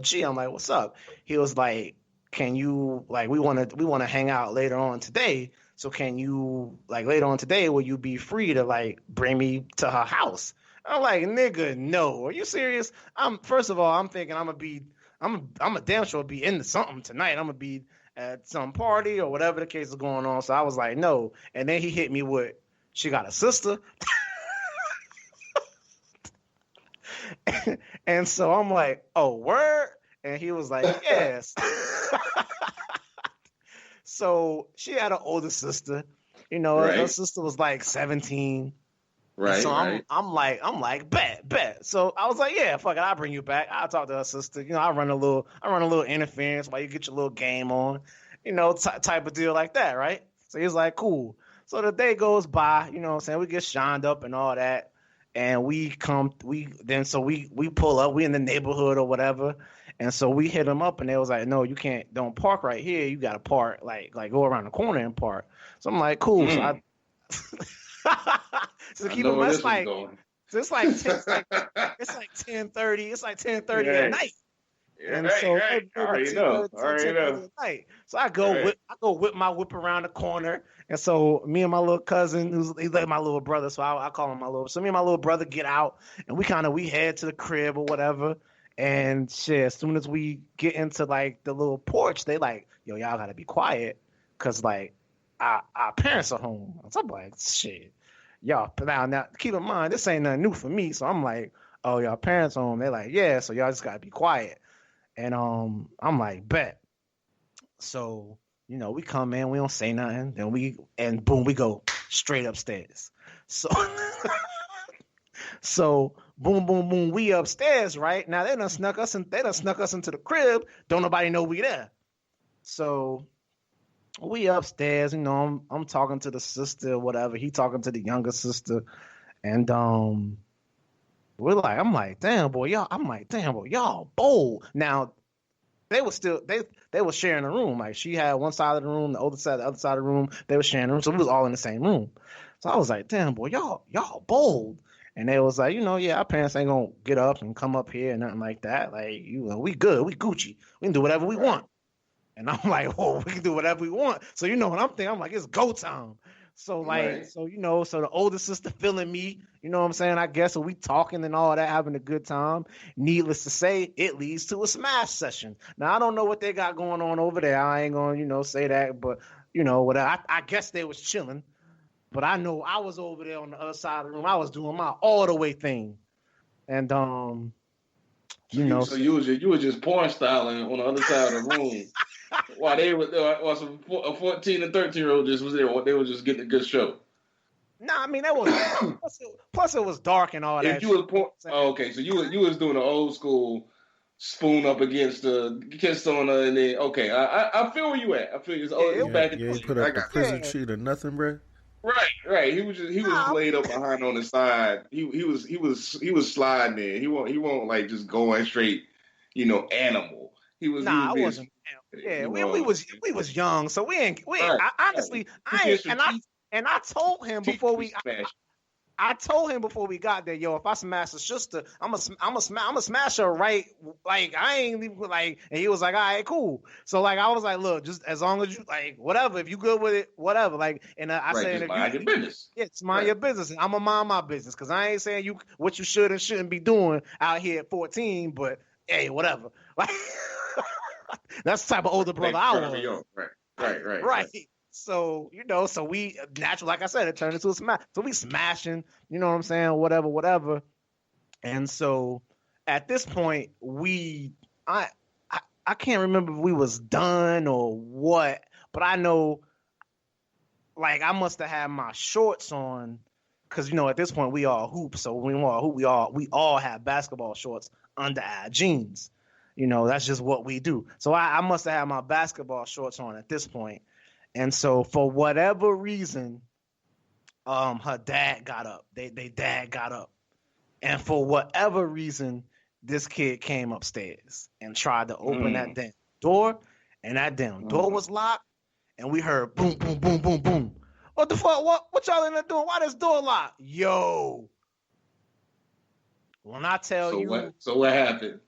G, I'm like, what's up? He was like, can you, like, we want to hang out later on today. So can you, like, later on today, will you be free to, like, bring me to her house? I'm like, nigga, no. Are you serious? First of all, I'm thinking I'm going to be I'm a damn sure be into something tonight. I'm gonna be at some party or whatever the case is going on. So I was like, no. And then he hit me with, she got a sister. And so I'm like, oh, word? And he was like, yes. So she had an older sister. You know, her sister was like 17. Right. So right. I'm like, bet. So I was like, yeah, fuck it, I'll bring you back. I'll talk to her sister. You know, I run a little interference while you get your little game on. You know, type of deal like that, right? So he's like, cool. So the day goes by, you know what I'm saying? We get shined up and all that. And we pull up, we in the neighborhood or whatever. And so we hit them up and they was like, no, you don't park right here. You got to park, like go around the corner and park. So I'm like, cool. So I so keep it, it's like 10:30. It's like 10:30 at night. And so I already know. At night. So I go whip my whip around the corner. And so me and my little cousin, he's like my little brother, so I call him my little. So me and my little brother get out, and we head to the crib or whatever. And shit, as soon as we get into like the little porch, they like, yo, y'all gotta be quiet, cause like our parents are home. So I'm like, shit, y'all. Now keep in mind, this ain't nothing new for me. So I'm like, oh, y'all parents home? They're like, yeah. So y'all just gotta be quiet. And I'm like, bet. So, you know, we come in, we don't say nothing, then boom, we go straight upstairs. So boom, we upstairs, right? Now they done snuck us into the crib. Don't nobody know we there. So we upstairs, you know, I'm talking to the sister or whatever. He talking to the younger sister. And I'm like, damn boy, y'all bold. Now they were sharing a room. Like she had one side of the room, the other side of the room. They were sharing a room, so we was all in the same room. So I was like, damn boy, y'all bold. And they was like, you know, yeah, our parents ain't gonna get up and come up here and nothing like that. Like, you know, we good, we Gucci, we can do whatever we want. And I'm like, oh, we can do whatever we want. So you know what I'm thinking? I'm like, it's go time. So like, so you know, so the older sister feeling me, you know what I'm saying? I guess, so we talking and all that, having a good time. Needless to say, it leads to a smash session. Now I don't know what they got going on over there. I ain't gonna, you know, say that, but you know, whatever. I guess they was chilling. But I know I was over there on the other side of the room. I was doing my all the way thing, and you know. So you was just porn styling on the other side of the room, while they were some 14 and 13-year-old just was there. They were just getting a good show. Nah, I mean that was plus it was dark and all that. If you was porn, okay, so you was doing the old school spoon up against the kiss on her, and then okay, I feel where you at. I feel you. Back in you put up the prison sheet or nothing, bro. Right. He was laid up behind on the side. He was sliding in. He won't like just going straight, you know, animal. I wasn't. Yeah, we was young, so we ain't. Right. I told him before we. I told him before we got there, yo, if I smash a sister, I'm a smash her right. Like I ain't even like. And he was like, all right, cool. So like I was like, look, just as long as you like, whatever. If you good with it, whatever. Like, and I said, if mind your business. It's mind your business. I'm gonna mind my business because I ain't saying you what you should and shouldn't be doing out here at 14. But hey, whatever. Like that's the type of older brother I was. Right. So, you know, so we naturally, like I said, it turned into a smash. So we smashing, you know what I'm saying? Whatever. And so at this point, I can't remember if we was done or what, but I know like I must have had my shorts on because, you know, at this point we all hoop. So when we all hoop, we all have basketball shorts under our jeans. You know, that's just what we do. So I must have had my basketball shorts on at this point. And so for whatever reason, her dad got up. They dad got up. And for whatever reason, this kid came upstairs and tried to open that damn door. And that damn door was locked. And we heard boom, boom, boom, boom, boom. What the fuck? What y'all in there doing? Why this door locked? Yo. When I tell you. So what happened?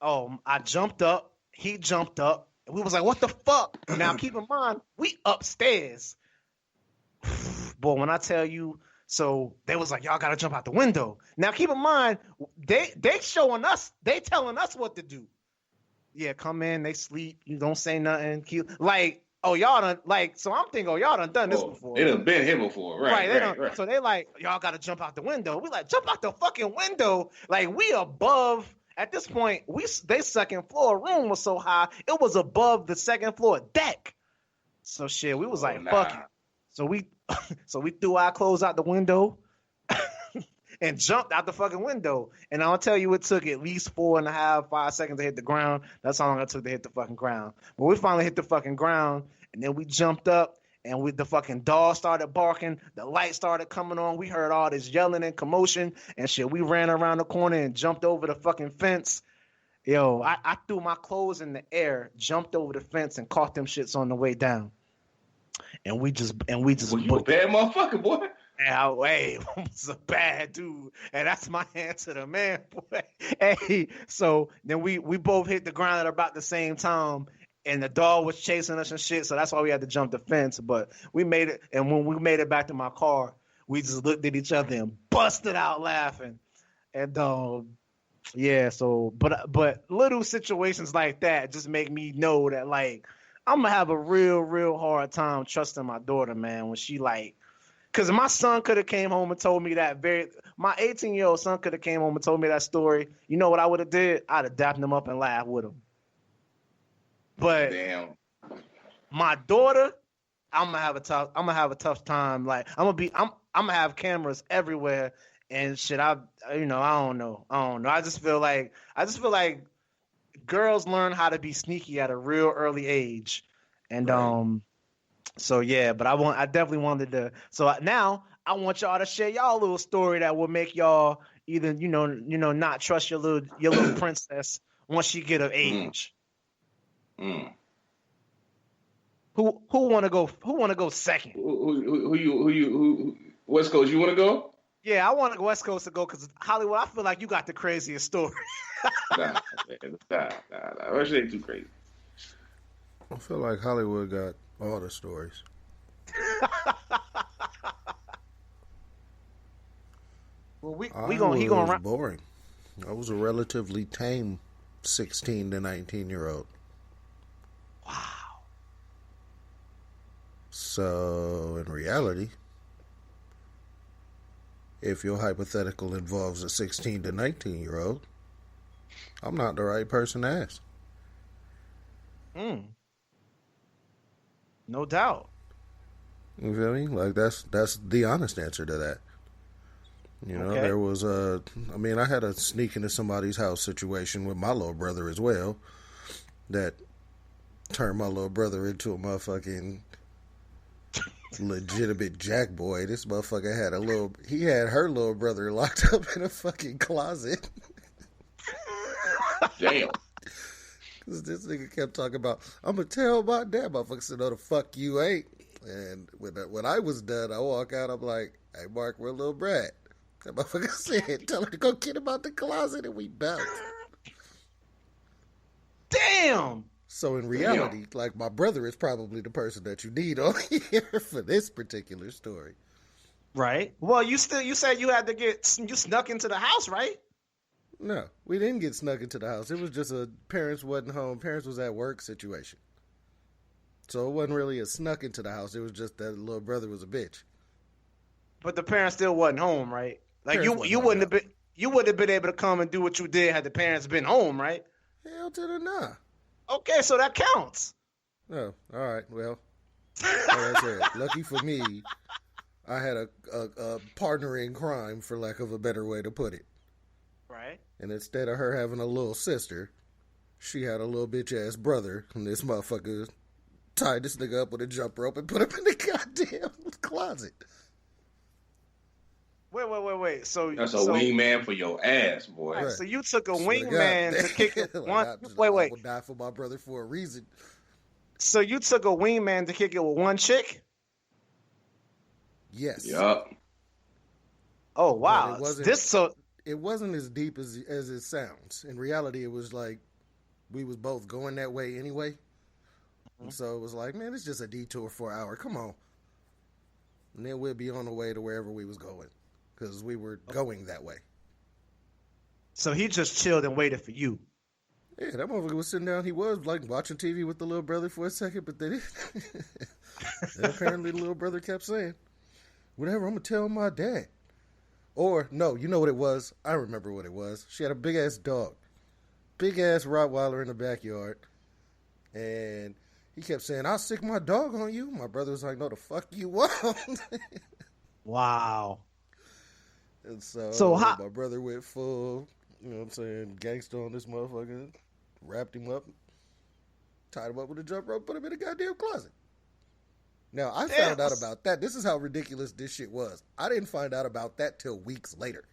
Oh, I jumped up. He jumped up. And we was like, what the fuck? Now, keep in mind, we upstairs. Boy, when I tell you, so they was like, y'all got to jump out the window. Now, keep in mind, they showing us, they telling us what to do. Yeah, come in, they sleep. You don't say nothing. Like, oh, y'all done, like, so I'm thinking, oh, y'all done this before. They done been here before. Right, They right, right. So they like, y'all got to jump out the window. We like, jump out the fucking window. Like, we above, at this point, they second floor room was so high, it was above the second floor deck. So shit, we was like, fuck it. So we threw our clothes out the window and jumped out the fucking window. And I'll tell you, it took at least 4.5, 5 seconds to hit the ground. That's how long it took to hit the fucking ground. But we finally hit the fucking ground, and then we jumped up, and the fucking dog started barking. The light started coming on. We heard all this yelling and commotion and shit. We ran around the corner and jumped over the fucking fence. Yo, I threw my clothes in the air, jumped over the fence, and caught them shits on the way down. And we just. Well, you a bad motherfucker, boy. Hey, I was a bad dude, and that's my answer to man, boy. Hey, so then we both hit the ground at about the same time, and the dog was chasing us and shit. So that's why we had to jump the fence. But we made it, and when we made it back to my car, we just looked at each other and busted out laughing. And yeah, so but little situations like that just make me know that like I'm gonna have a real hard time trusting my daughter, man, when she like. Because my son could have came home and told me that my 18-year-old son could have came home and told me that story. You know what I would have did? I'd have dapped him up and laughed with him. But damn, my daughter, I'm gonna have a tough time. Like I'm gonna have cameras everywhere and shit. I don't know. I just feel like girls learn how to be sneaky at a real early age, and right. So yeah, but I definitely wanted to. So now I want y'all to share y'all little story that will make y'all either not trust your little princess once she get of age. Who want to go? Who want to go second? Who West Coast? You want to go? Yeah, I want West Coast to go because Hollywood. I feel like you got the craziest story. Nah. West ain't too crazy. I feel like Hollywood got all the stories. Well, he gonna boring. I was a relatively tame 16 to 19-year-old. Wow. So in reality, if your hypothetical involves a 16 to 19-year-old, I'm not the right person to ask. No doubt. You feel me? Like that's the honest answer to that. You know, there was I had a sneak into somebody's house situation with my little brother as well that turned my little brother into a motherfucking legitimate jack boy. This motherfucker had her little brother locked up in a fucking closet. Damn. Because this nigga kept talking about, I'm going to tell my dad. Motherfucker said, no, the fuck you ain't. And when I was done, I walk out, I'm like, hey, Mark, we're a little brat. That motherfucker said, tell her to go get him out the closet, and we bounced. Damn! So in reality, like, my brother is probably the person that you need on here for this particular story. Right. Well, you said you had to you snuck into the house, right? No, we didn't get snuck into the house. It was just parents wasn't home. Parents was at work situation. So it wasn't really a snuck into the house. It was just that little brother was a bitch. But the parents still wasn't home, right? Like you wouldn't have been able to come and do what you did had the parents been home, right? Hell to the nah. Okay, so that counts. Oh, all right. Well, like I said, lucky for me, I had a partner in crime, for lack of a better way to put it. Right. And instead of her having a little sister, she had a little bitch ass brother, and this motherfucker tied this nigga up with a jump rope and put him in the goddamn closet. Wait. So that's a wingman for your ass, boy. Right. So you took a wingman to kick it. Wait. I would die for my brother for a reason. So you took a wingman to kick it with one chick? Yes. Yup. Oh wow. It wasn't as deep as it sounds. In reality, it was like we was both going that way anyway. Mm-hmm. And so it was like, man, it's just a detour for an hour. Come on. And then we'll be on the way to wherever we was going. Because we were going that way. So he just chilled and waited for you. Yeah, that motherfucker was sitting down. He was like watching TV with the little brother for a second, but then apparently the little brother kept saying, "Whatever, I'm gonna tell my dad." Or no, you know what it was? I remember what it was. She had a big ass dog, big ass Rottweiler in the backyard, and he kept saying, "I'll stick my dog on you." My brother was like, "No, the fuck you won't." Wow. And so how? my brother went full, you know what I'm saying, gangster on this motherfucker, wrapped him up, tied him up with a jump rope, put him in a goddamn closet. Now, I found out about that. This is how ridiculous this shit was. I didn't find out about that till weeks later.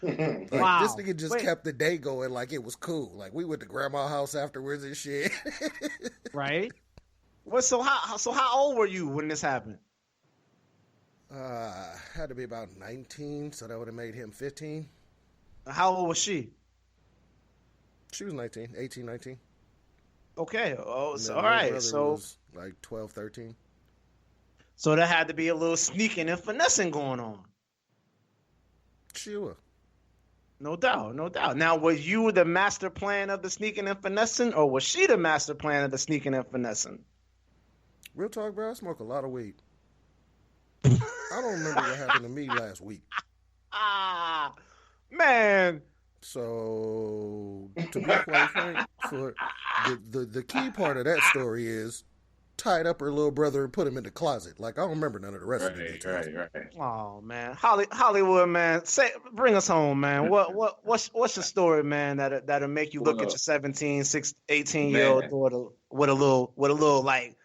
Like, wow. This nigga just kept the day going like it was cool. Like, we went to grandma's house afterwards and shit. Right? Well, so how old were you when this happened? Had to be about 19, so that would have made him 15. How old was she? She was 19, 18, 19. Okay. Oh, And so, then all my right. brother So, was like 12, 13. so there had to be a little sneaking and finessing going on. Sure. No doubt, no doubt. Now, was you the master plan of the sneaking and finessing, or was she the master plan of the sneaking and finessing? Real talk, bro, I smoke a lot of weed. I don't remember what happened to me last week. Ah, man. So, to be quite frank, for the key part of that story is tied up her little brother and put him in the closet. Like, I don't remember none of the rest of the details. Right. Oh man, Hollywood man, bring us home, man. What's your story, man? That'll make you look at your 17, 18-year-old daughter with a little like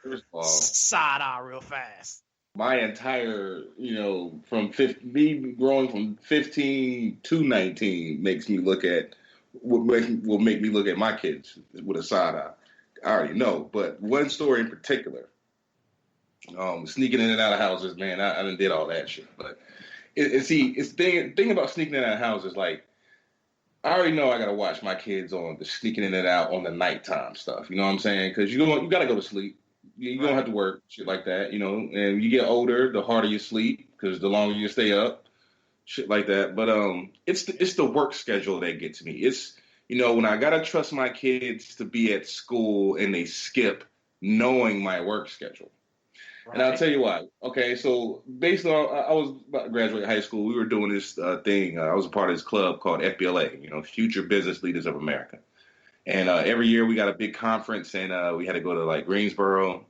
side eye real fast. My entire, me growing from 15 to 19 makes me look at will make me look at my kids with a side eye. I already know, but one story in particular, sneaking in and out of houses, man, I done did all that shit. But it's the thing about sneaking in and out of houses, like, I already know I got to watch my kids on the sneaking in and out on the nighttime stuff. You know what I'm saying? Because you got to go to sleep. You don't have to work, shit like that, and you get older, the harder you sleep because the longer you stay up, shit like that. But it's the work schedule that gets me. It's, when I got to trust my kids to be at school and they skip knowing my work schedule. Right. And I'll tell you why. Okay, so based on, I was about to graduate high school. We were doing this thing. I was a part of this club called FBLA, Future Business Leaders of America. And every year we got a big conference, and we had to go to like Greensboro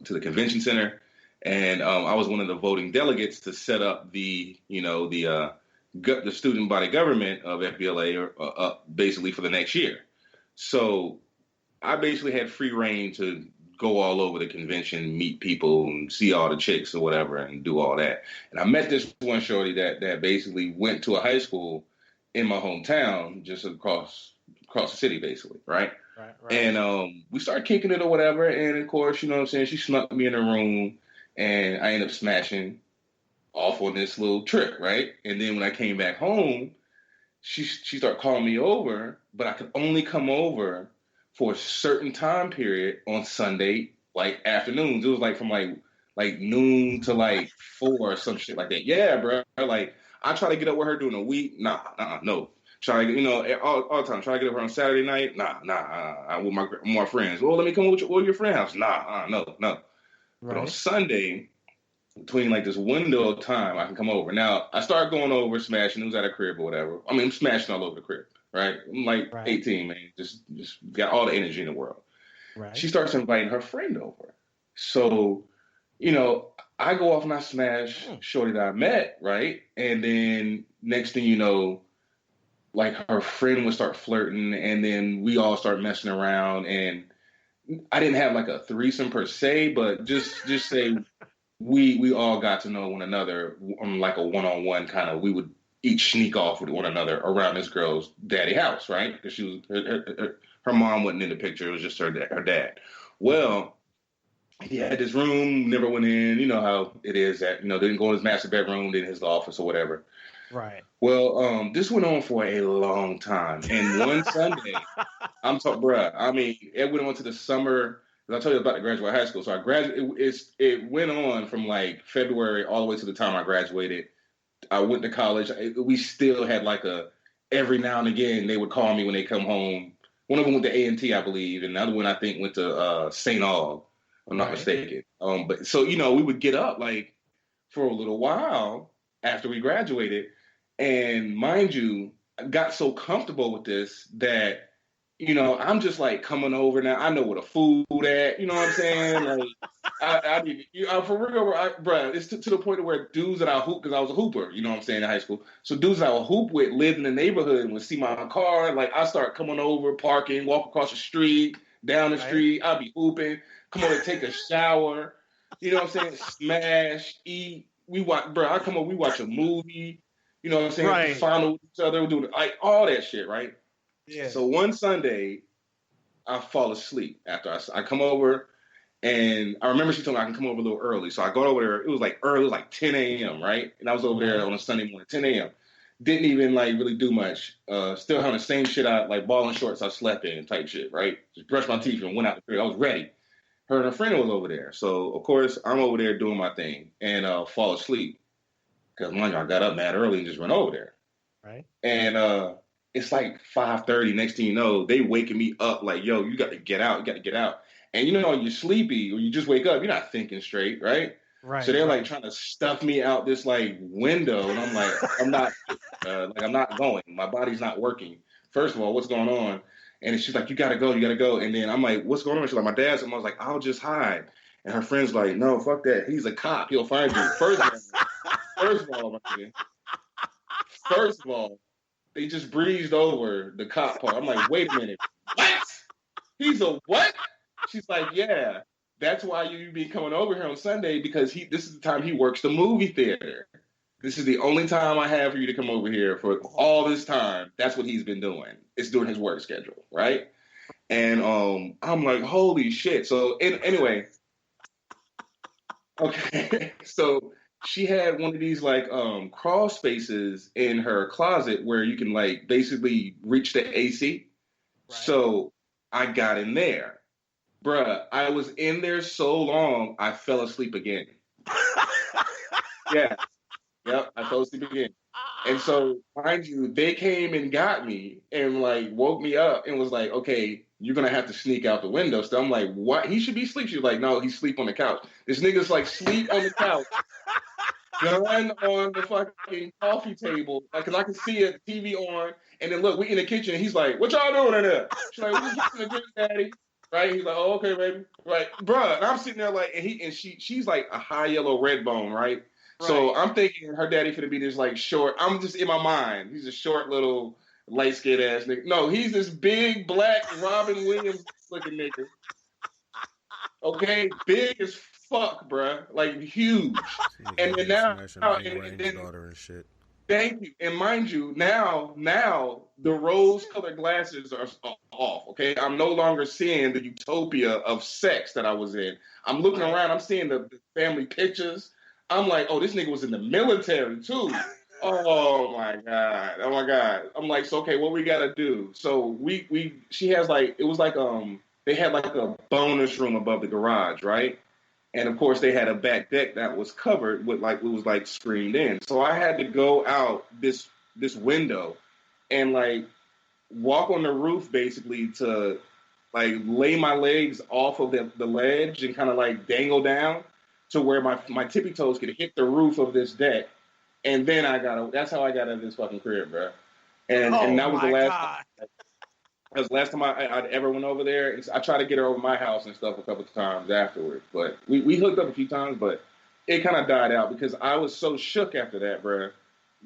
to the convention center. And I was one of the voting delegates to set up the student body government of FBLA basically for the next year. So I basically had free reign to go all over the convention, meet people, and see all the chicks or whatever, and do all that. And I met this one shorty that basically went to a high school in my hometown, just across the city, basically, right? Right. And we started kicking it or whatever, and of course, you know what I'm saying, she snuck me in the room, and I ended up smashing off on this little trip, right? And then when I came back home, she started calling me over, but I could only come over for a certain time period on Sunday, like afternoons. It was like from like noon to like 4 or some shit like that. Yeah, bro. Like, I try to get up with her during the week. No. Try to, all the time. Try to get up with her on Saturday night. With my friends. Well, let me come over with your friend house. No. Right. But on Sunday, between like this window of time, I can come over. Now, I started going over, smashing. It was at a crib or whatever. I mean, I'm smashing all over the crib, right? I'm like 18, man. Just got all the energy in the world. Right. She starts inviting her friend over. So, I go off and I smash shorty that I met, right? And then next thing you know, like her friend would start flirting, and then we all start messing around. And I didn't have like a threesome per se, but just say we all got to know one another on like a one-on-one kind of. We would each sneak off with one another around this girl's daddy house, right? Because she was her mom wasn't in the picture; it was just her dad. Well, he had this room, never went in. You know how it is that didn't go in his master bedroom, then his office or whatever. Right. Well, this went on for a long time, and one Sunday, I'm talking, bruh. I mean, it went on to the summer. I told you about to graduate high school, so I graduated. It went on from like February all the way to the time I graduated. I went to college. We still had like a every now and again they would call me when they come home. One of them went to A&T, I believe, and the other one I think went to St. Aug, if I'm not mistaken. But so we would get up like for a little while after we graduated, and mind you, I got so comfortable with this that I'm just like coming over now. I know where the food at. You know what I'm saying? Like I mean, for real, bruh, it's to the point where dudes that I hoop, because I was a hooper, you know what I'm saying, in high school. So dudes that I would hoop with lived in the neighborhood and would see my car. Like I start coming over, parking, walk across the street, down the street. I'll be hooping, come over, take a shower. You know what I'm saying? Smash, eat. I come over, we watch a movie. You know what I'm saying? Right. Final with each other, we're doing like all that shit, right? Yeah. So one Sunday, I fall asleep after I come over, and I remember she told me I can come over a little early. So I go over there. It was like early, it was like 10 a.m., right? And I was over there on a Sunday morning, 10 a.m. Didn't even like really do much. Still having the same shit out, like ball and shorts I slept in type shit, right? Just brushed my teeth and went out the crib. I was ready. Her and her friend was over there. So, of course, I'm over there doing my thing and fall asleep. Because, mind you, I got up mad early and just went over there. Right. And it's like 5:30. Next thing you know, they waking me up like, yo, you got to get out. You got to get out. And you're sleepy or you just wake up. You're not thinking straight, right? Right. So they're like trying to stuff me out this like window. And I'm like, I'm not going. My body's not working. First of all, what's going on? And she's like, you got to go. You got to go. And then I'm like, what's going on? She's like, my dad's. And I was like, I'll just hide. And her friend's like, no, fuck that. He's a cop. He'll find you. First of all, they just breezed over the cop part. I'm like, wait a minute. What? He's a what? She's like, yeah. That's why you be coming over here on Sunday, because this is the time he works the movie theater. This is the only time I have for you to come over here for all this time. That's what he's been doing. It's during his work schedule, right? And I'm like, holy shit. So anyway, okay. So she had one of these like crawl spaces in her closet where you can like basically reach the AC. Right. So I got in there. Bruh, I was in there so long, I fell asleep again. Yeah. Yep, I fell asleep again. And so, mind you, they came and got me and like woke me up and was like, okay, you're going to have to sneak out the window. So I'm like, what? He should be asleep. She's like, no, he's asleep on the couch. This nigga's like sleep on the couch. Gun on the fucking coffee table. Like, cause I can see a TV on. And then look, we in the kitchen. And he's like, what y'all doing in there? She's like, we're just getting a drink, daddy. Right? He's like, oh, okay, baby. Right. Bruh. And I'm sitting there like, and she's like a high yellow red bone, right? So I'm thinking her daddy finna be this like short. I'm just in my mind. He's a short little light skinned ass nigga. No, he's this big black Robin Williams looking nigga. Okay, big as fuck, bruh. Like huge. And then now, and then, shit. Thank you. And mind you, now the rose-colored glasses are off, okay? I'm no longer seeing the utopia of sex that I was in. I'm looking around. I'm seeing the family pictures. I'm like, oh, this nigga was in the military, too. Oh, my God. I'm like, so, okay, what we got to do? So she has, like, it was like, they had, like, a bonus room above the garage, right? And of course, they had a back deck that was covered with like it was like screened in. So I had to go out this window and like walk on the roof basically to like lay my legs off of the ledge and kind of like dangle down to where my tippy toes could hit the roof of this deck. And then that's how I got out of this fucking crib, bro. And that was the last time. That was the last time I'd ever went over there. And I tried to get her over my house and stuff a couple of times afterwards. But we hooked up a few times, but it kind of died out because I was so shook after that, bro.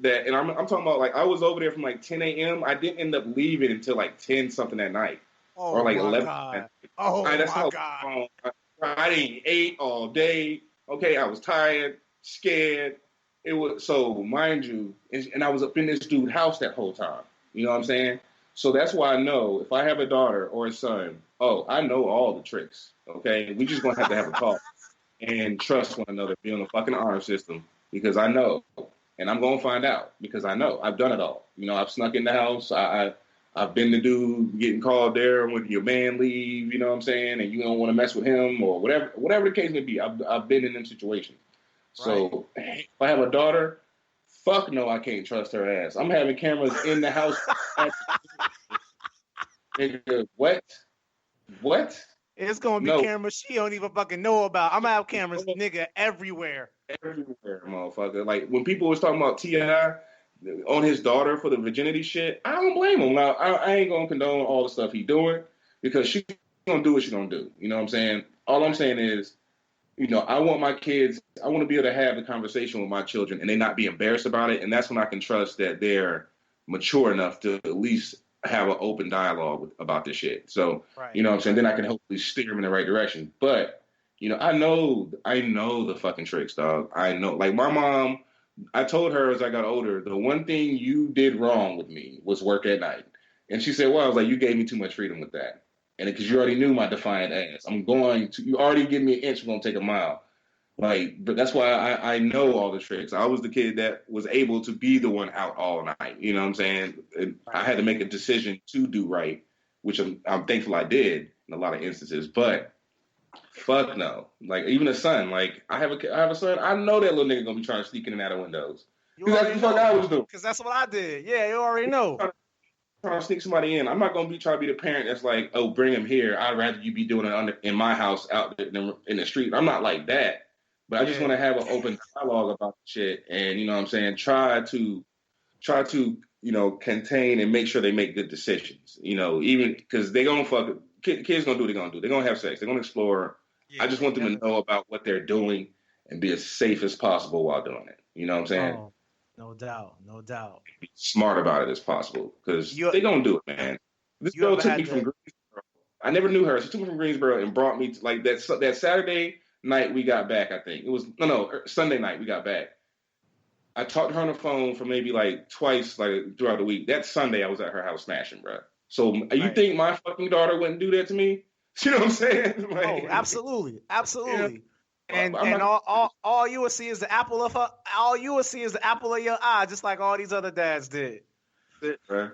And I'm talking about, like, I was over there from, like, 10 a.m. I didn't end up leaving until, like, 10-something at night. Oh, or, like, my 11. God. Oh, my God. I didn't eat all day. Okay, I was tired, scared. It was, so, mind you, and I was up in this dude's house that whole time. You know what I'm saying? So that's why I know if I have a daughter or a son, I know all the tricks, okay? We just going to have a talk and trust one another, be on the fucking honor system, because I know, and I'm going to find out, because I know. I've done it all. You know, I've snuck in the house. I've been the dude getting called there when your man leave, you know what I'm saying, and you don't want to mess with him or whatever the case may be. I've been in them situations. So if I have a daughter, Fuck no, I can't trust her ass. I'm having cameras in the house. Nigga, what? What? It's gonna be No. cameras she don't even fucking know about. I'm gonna have cameras, nigga, everywhere. Everywhere, motherfucker. Like when people was talking about T.I. on his daughter for the virginity shit, I don't blame him. Now I ain't gonna condone all the stuff he doing because she gonna do what she gonna do. You know what I'm saying? All I'm saying is, I want my kids. I want to be able to have the conversation with my children and they not be embarrassed about it. And that's when I can trust that they're mature enough to at least have an open dialogue about this shit. So you know what I'm saying? Then I can hopefully steer them in the right direction. But I know the fucking tricks, dog. I know. Like my mom, I told her as I got older, the one thing you did wrong with me was work at night. And she said, well, I was like, you gave me too much freedom with that. And because you already knew my defiant ass. You already give me an inch, we're going to take a mile. Like, but that's why I know all the tricks. I was the kid that was able to be the one out all night. You know what I'm saying? I had to make a decision to do right, which I'm thankful I did in a lot of instances. But fuck no. Like, even a son. Like, I have a son. I know that little nigga gonna be trying to sneak in and out of windows. Because that's the fuck I was doing. Because that's what I did. Yeah, you already know. Trying to sneak somebody in. I'm not gonna be trying to be the parent that's like, oh, bring him here. I'd rather you be doing it in my house out in the street. I'm not like that. But I just want to have an open dialogue about the shit, and you know what I'm saying, try to contain and make sure they make good decisions. Even because they gonna fuck. Kids gonna do what they're gonna do. They're gonna have sex. They're gonna explore. Yeah, I just want them to know about what they're doing and be as safe as possible while doing it. You know what I'm saying? Oh, no doubt. Be smart about it as possible because they gonna do it, man. This girl took me from Greensboro. I never knew her. She took me from Greensboro and brought me to, like, that Saturday night we got back. I think it was Sunday night we got back. I talked to her on the phone for maybe like twice, like throughout the week. That Sunday I was at her house smashing, bro. So you think my fucking daughter wouldn't do that to me? You know what I'm saying? Like, absolutely. And all you will see is the apple of your eye, just like all these other dads did. That's it, bro.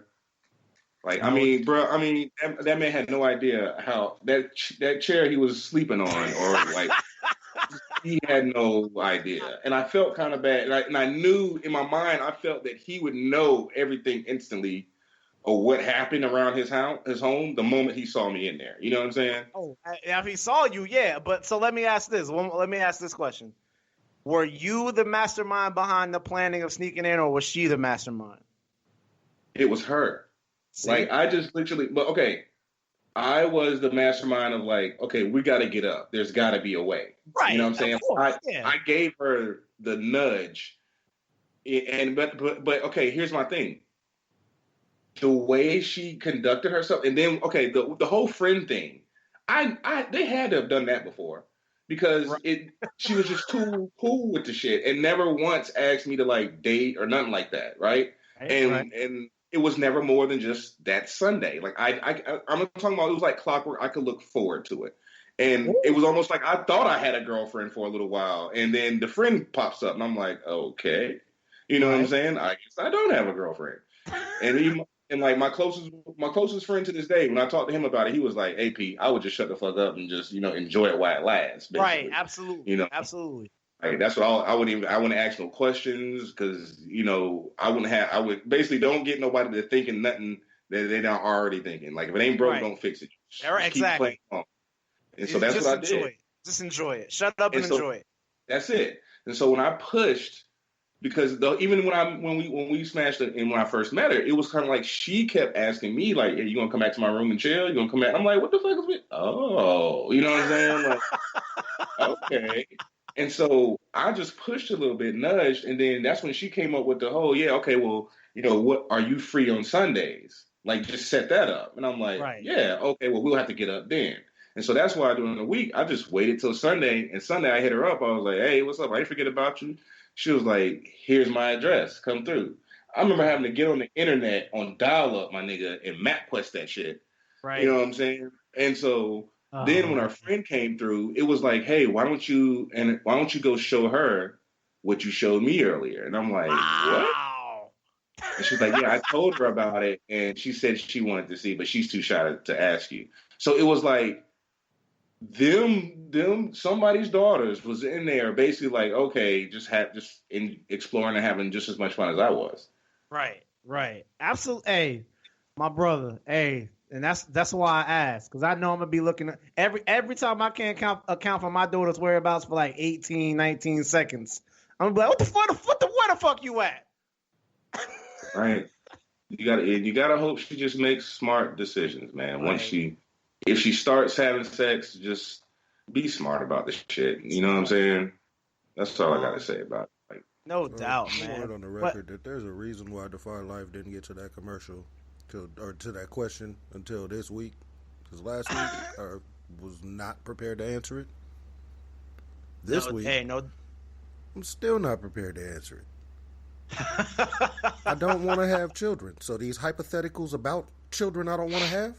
Like, that man had no idea how that chair he was sleeping on, or like, he had no idea. And I felt kind of bad. And I knew in my mind, I felt that he would know everything instantly or what happened around his home the moment he saw me in there. You know what I'm saying? Oh, if he saw you, yeah. But so let me ask this. Let me ask this question. Were you the mastermind behind the planning of sneaking in, or was she the mastermind? It was her. See? Like, I just literally, but okay, I was the mastermind of like, okay, we got to get up. There's got to be a way. Right. You know what I'm saying? Course, I gave her the nudge. But okay, here's my thing. The way she conducted herself, and then, okay, the whole friend thing, they had to have done that before because she was just too cool with the shit and never once asked me to like date or nothing like that, right? And it was never more than just that Sunday. Like I'm talking about, it was like clockwork. I could look forward to it. And it was almost like I thought I had a girlfriend for a little while, and then the friend pops up, and I'm like, okay, you know what I'm saying? I guess I don't have a girlfriend. And like my closest friend to this day, when I talked to him about it, he was like, "Hey, Pete, I would just shut the fuck up and just enjoy it while it lasts." Basically. Right? Absolutely. Absolutely. Like that's what I wouldn't ask no questions because I would basically don't get nobody to thinking nothing that they're not already thinking. Like if it ain't broke, don't fix it. Exactly. Keep playing. And so that's what I did. Just enjoy it. Shut up and enjoy it. That's it. And so when I pushed. Because even when we smashed it and when I first met her, it was kind of like she kept asking me like, "Hey, you gonna come back to my room and chill? You gonna come back?" I'm like, "What the fuck is it?" Oh, you know what I'm saying? Like, okay. And so I just pushed a little bit, nudged, and then that's when she came up with the whole, yeah, okay, well, what are you free on Sundays? Like, just set that up. And I'm like, yeah, okay, well, we'll have to get up then. And so that's why during the week I just waited till Sunday, and Sunday I hit her up. I was like, "Hey, what's up? I didn't forget about you." She was like, "Here's my address. Come through." I remember having to get on the internet on dial-up, my nigga, and MapQuest that shit. Right. You know what I'm saying? And so then when our friend came through, it was like, "Hey, why don't you go show her what you showed me earlier?" And I'm like, "What?" And she's like, "Yeah, I told her about it, and she said she wanted to see, but she's too shy to ask you." So it was like, somebody's daughters was in there basically like, okay, just in exploring and having just as much fun as I was. Right. Absolutely. Hey, my brother. Hey, and that's why I asked, because I know I'm gonna be looking at every time I can account for my daughter's whereabouts for like 18, 19 seconds. I'm gonna be like, where the fuck you at? Right. You gotta hope she just makes smart decisions, man. Right. If she starts having sex, just be smart about this shit. You know what I'm saying? That's all I gotta say about it. Like, No Well, doubt, I want it man. on the But record that there's a reason why Define Life didn't get to that commercial, to that question until this week. Because last week I was not prepared to answer it. This week, no. I'm still not prepared to answer it. I don't want to have children, so these hypotheticals about children I don't want to have,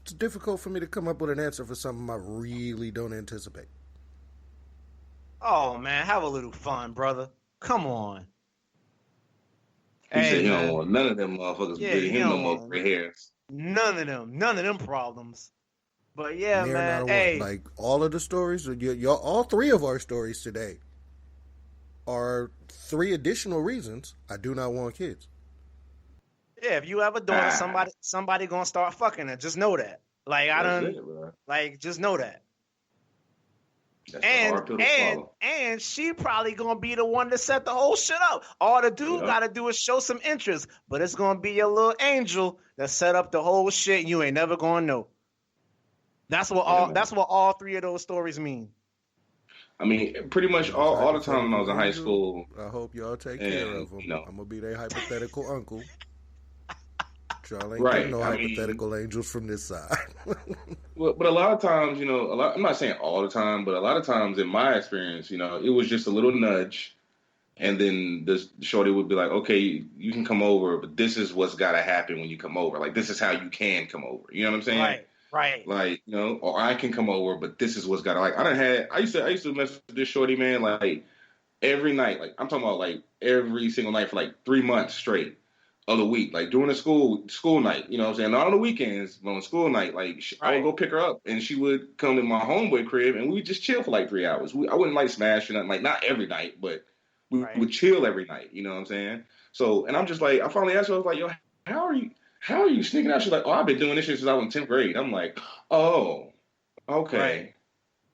it's difficult for me to come up with an answer for something I really don't anticipate. Oh man, have a little fun, brother. Come on. he said Hey he don't man. want none of them motherfuckers Yeah, giving you him no don't more want gray hairs. none of them problems. But yeah, Near not man. a one. Hey, Like all of the stories, all three of our stories today are three additional reasons I do not want kids. yeah, if you have a daughter, Ah, somebody gonna start fucking her. Just know that. Like I that's don't it, bro. like just know that. That's a And hard pill to and swallow. and she probably gonna be the one to set the whole shit up. All the dude Yep. gotta do is show some interest, but it's gonna be your little angel that set up the whole shit. And you ain't never gonna know. Yeah, man. That's what all three of those stories mean. I mean, pretty much These all the time when I hypothetical was in high angels, school, I hope y'all take care and of them. I'm gonna be their hypothetical uncle. Y'all ain't getting right. no I mean, hypothetical angels from this side. but a lot of times, I'm not saying all the time, but a lot of times in my experience, it was just a little nudge, and then the shorty would be like, "Okay, you can come over, but this is what's got to happen when you come over. Like, this is how you can come over. You know what I'm saying? Right. Like, or I can come over, but this is what's got to like. I used to mess with this shorty, man, like every night. Like, I'm talking about like every single night for like 3 months straight of the week, like during the school night, you know what I'm saying? Not on the weekends, but on school night, like I would Right. go pick her up and she would come to my homeboy crib and we would just chill for like 3 hours. I wouldn't like smash or nothing, like not every night, but we Right. would chill every night, you know what I'm saying? So, and I'm just like, I finally asked her, I was like, yo, how are you sneaking out? She's like, oh, I've been doing this shit since I was in 10th grade. I'm like, oh, Right. okay.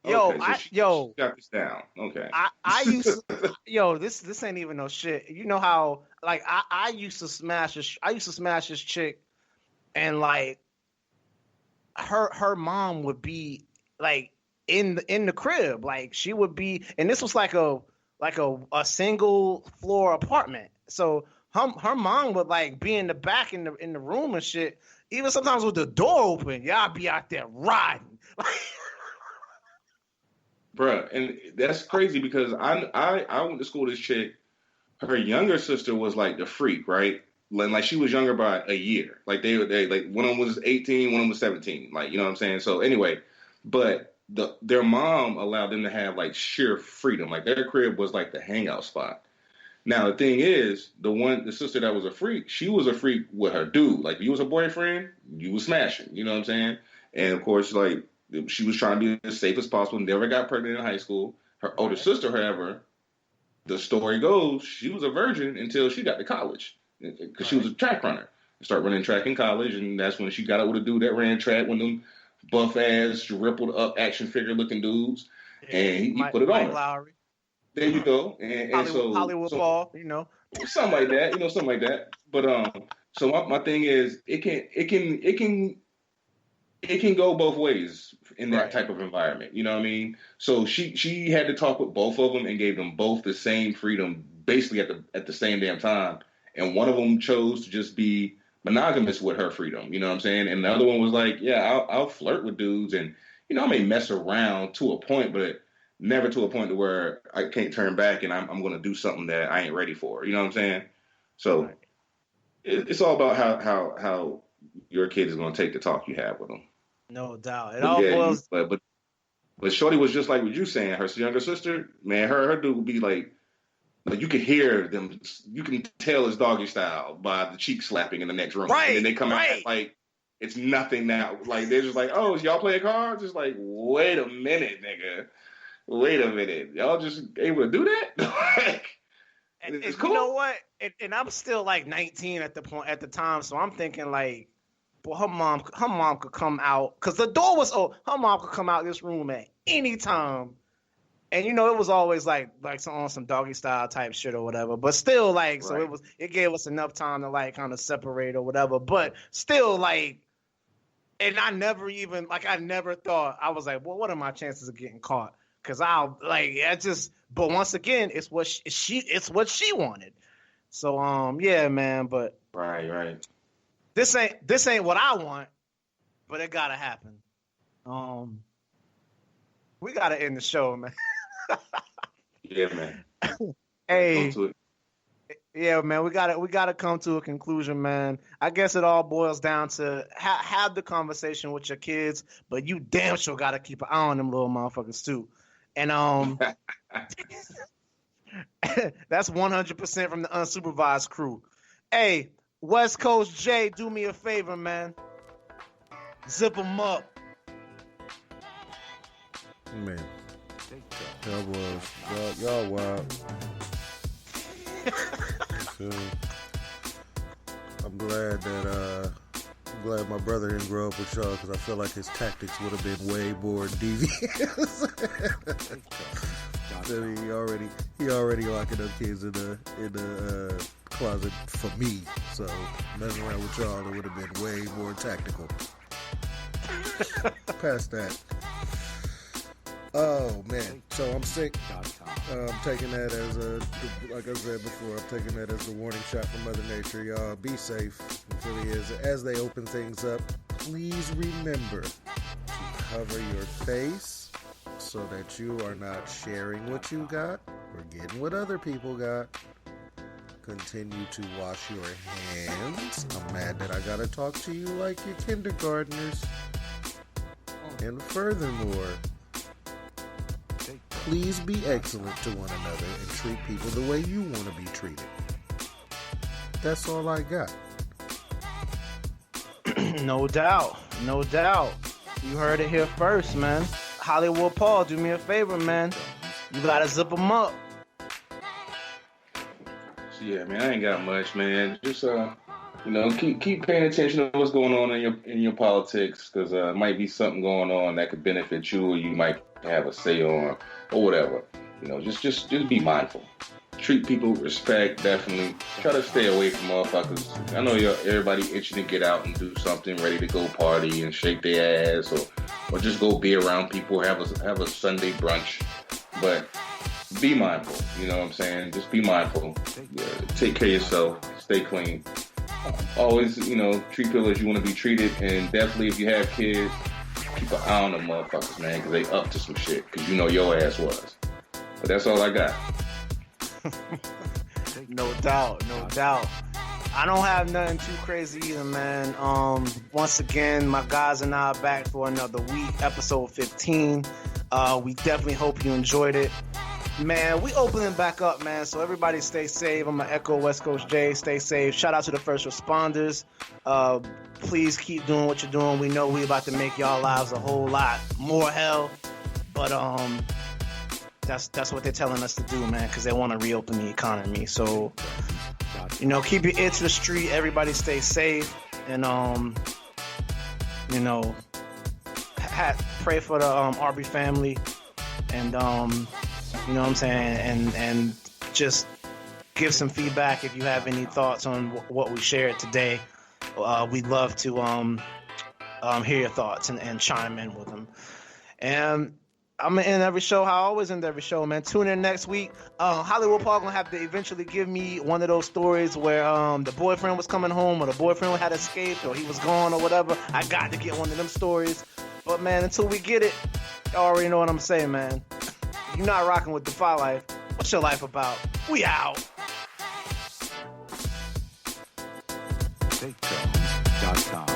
Yo, Okay, so she got this down. Okay. I used to, yo, this ain't even no shit. You know how like I used to I used to smash this chick, and like her mom would be like in the crib, like she would be, and this was like a single floor apartment, so her mom would like be in the back in the room and shit. Even sometimes with the door open, y'all be out there riding. Bruh, and that's crazy because I went to school with this chick. Her younger sister was like the freak, right? Like she was younger by a year. Like they like one of them was 18, one of them was 17. Like, you know what I'm saying? So anyway, but their mom allowed them to have like sheer freedom. Like their crib was like the hangout spot. Now the thing is, the sister that was a freak, she was a freak with her dude. Like if you was a boyfriend, you was smashing. You know what I'm saying? And of course, like she was trying to be as safe as possible. Never got pregnant in high school. Her older Right. sister, however, the story goes, she was a virgin until she got to college because she was Right. a track runner. Started running track in college, and that's when she got out with a dude that ran track, one of them buff ass, rippled up action figure looking dudes, Yeah. and he put it on Mike her. Lowry. There you go, and Hollywood so Paul, you know. something like that, something like that. But so my thing is, it can go both ways in that Right. type of environment. You know what I mean? So she had to talk with both of them and gave them both the same freedom, basically at the same damn time. And one of them chose to just be monogamous with her freedom. You know what I'm saying? And the other one was like, yeah, I'll flirt with dudes, and I may mess around to a point, but never to a point to where I can't turn back and I'm going to do something that I ain't ready for. You know what I'm saying? So Right. it's all about how your kid is going to take the talk you have with them. No doubt. It But all yeah, boils. but Shorty was just like what you saying. Her younger sister, man, her dude would be like you could hear them. You can tell it's doggy style by the cheek slapping in the next room, and then Right. they come out Right. like It's nothing now. Like they're just like, oh, is y'all playing cards? Just like, wait a minute, nigga. Wait a minute. Y'all just able to do that? Like, it's cool. You know what? And I'm still like 19 at the time, so I'm thinking like, well, her mom could come out because the door was open. Her mom could come out this room at any time. And it was always like on some doggy style type shit or whatever. But still, like, so it gave us enough time to like kind of separate or whatever. But still, like, and I never thought, I was like, well, what are my chances of getting caught? Because but once again, it's what she wanted. So yeah, man. But right. This ain't what I want, but it gotta happen. We gotta end the show, man. Yeah, man. Hey, yeah, man, we gotta come to a conclusion, man. I guess it all boils down to have the conversation with your kids, but you damn sure gotta keep an eye on them little motherfuckers too. And that's 100% from the unsupervised crew. Hey, West Coast J, do me a favor, man. Zip them up. Man. Y'all wild. So, I'm glad my brother didn't grow up with y'all because I feel like his tactics would have been way more devious. He already locking up kids in the closet for me. So messing around with y'all, it would have been way more tactical. Past that. Oh man, so I'm sick. I'm taking that like I said before, I'm taking that as a warning shot from Mother Nature. Y'all be safe as they open things up. Please remember to cover your face so that you are not sharing what you got or getting what other people got. Continue to wash your hands. I'm mad that I gotta talk to you like your kindergartners. And furthermore, please be excellent to one another and treat people the way you want to be treated. That's all I got. No doubt. You heard it here first, man. Hollywood Paul, do me a favor, man. You gotta zip them up. Yeah, man, I ain't got much, man. Just keep paying attention to what's going on in your politics, because it might be something going on that could benefit you, or you might have a say on, or whatever. Just be mindful. Treat people with respect, definitely. Try to stay away from motherfuckers. I know everybody itching to get out and do something, ready to go party and shake their ass, or just go be around people, have a Sunday brunch. But be mindful, you know what I'm saying? Just be mindful. Yeah, take care of yourself. Stay clean. Always, treat people as you want to be treated. And definitely, if you have kids, keep an eye on them motherfuckers, man, because they up to some shit. Because your ass was. But that's all I got. No doubt. I don't have nothing too crazy either, man. Once again, my guys and I are back for another week, episode 15. We definitely hope you enjoyed it. Man, we opening back up, man, so everybody stay safe. I'm going to echo West Coast J, stay safe. Shout out to the first responders. Please keep doing what you're doing. We know we about to make y'all lives a whole lot more hell, but that's what they're telling us to do, man, because they want to reopen the economy. So, keep your ear to the street. Everybody stay safe, and pray for the Arbery family, and you know what I'm saying, and just give some feedback if you have any thoughts on what we shared today. We'd love to hear your thoughts and chime in with them. And I'm gonna end every show how I always end every show, man. Tune in next week. Hollywood Paul gonna have to eventually give me one of those stories where the boyfriend was coming home, or the boyfriend had escaped, or he was gone, or whatever. I got to get one of them stories. But man, until we get it, you already know what I'm saying, man. You're not rocking with Defy Life. What's your life about? We out. TakeJones.com.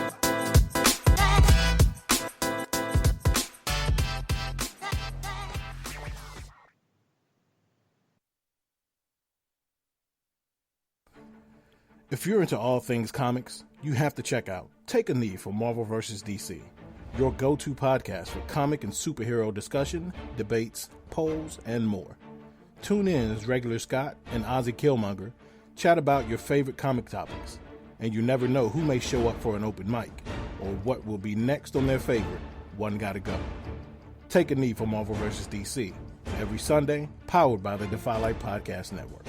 If you're into all things comics, you have to check out Take a Knee for Marvel vs. DC, your go-to podcast for comic and superhero discussion, debates, polls, and more. Tune in as Regular Scott and Ozzy Killmonger chat about your favorite comic topics, and you never know who may show up for an open mic, or what will be next on their favorite One Gotta Go. Take a Knee for Marvel vs. DC, every Sunday, powered by the Defy Light Podcast Network.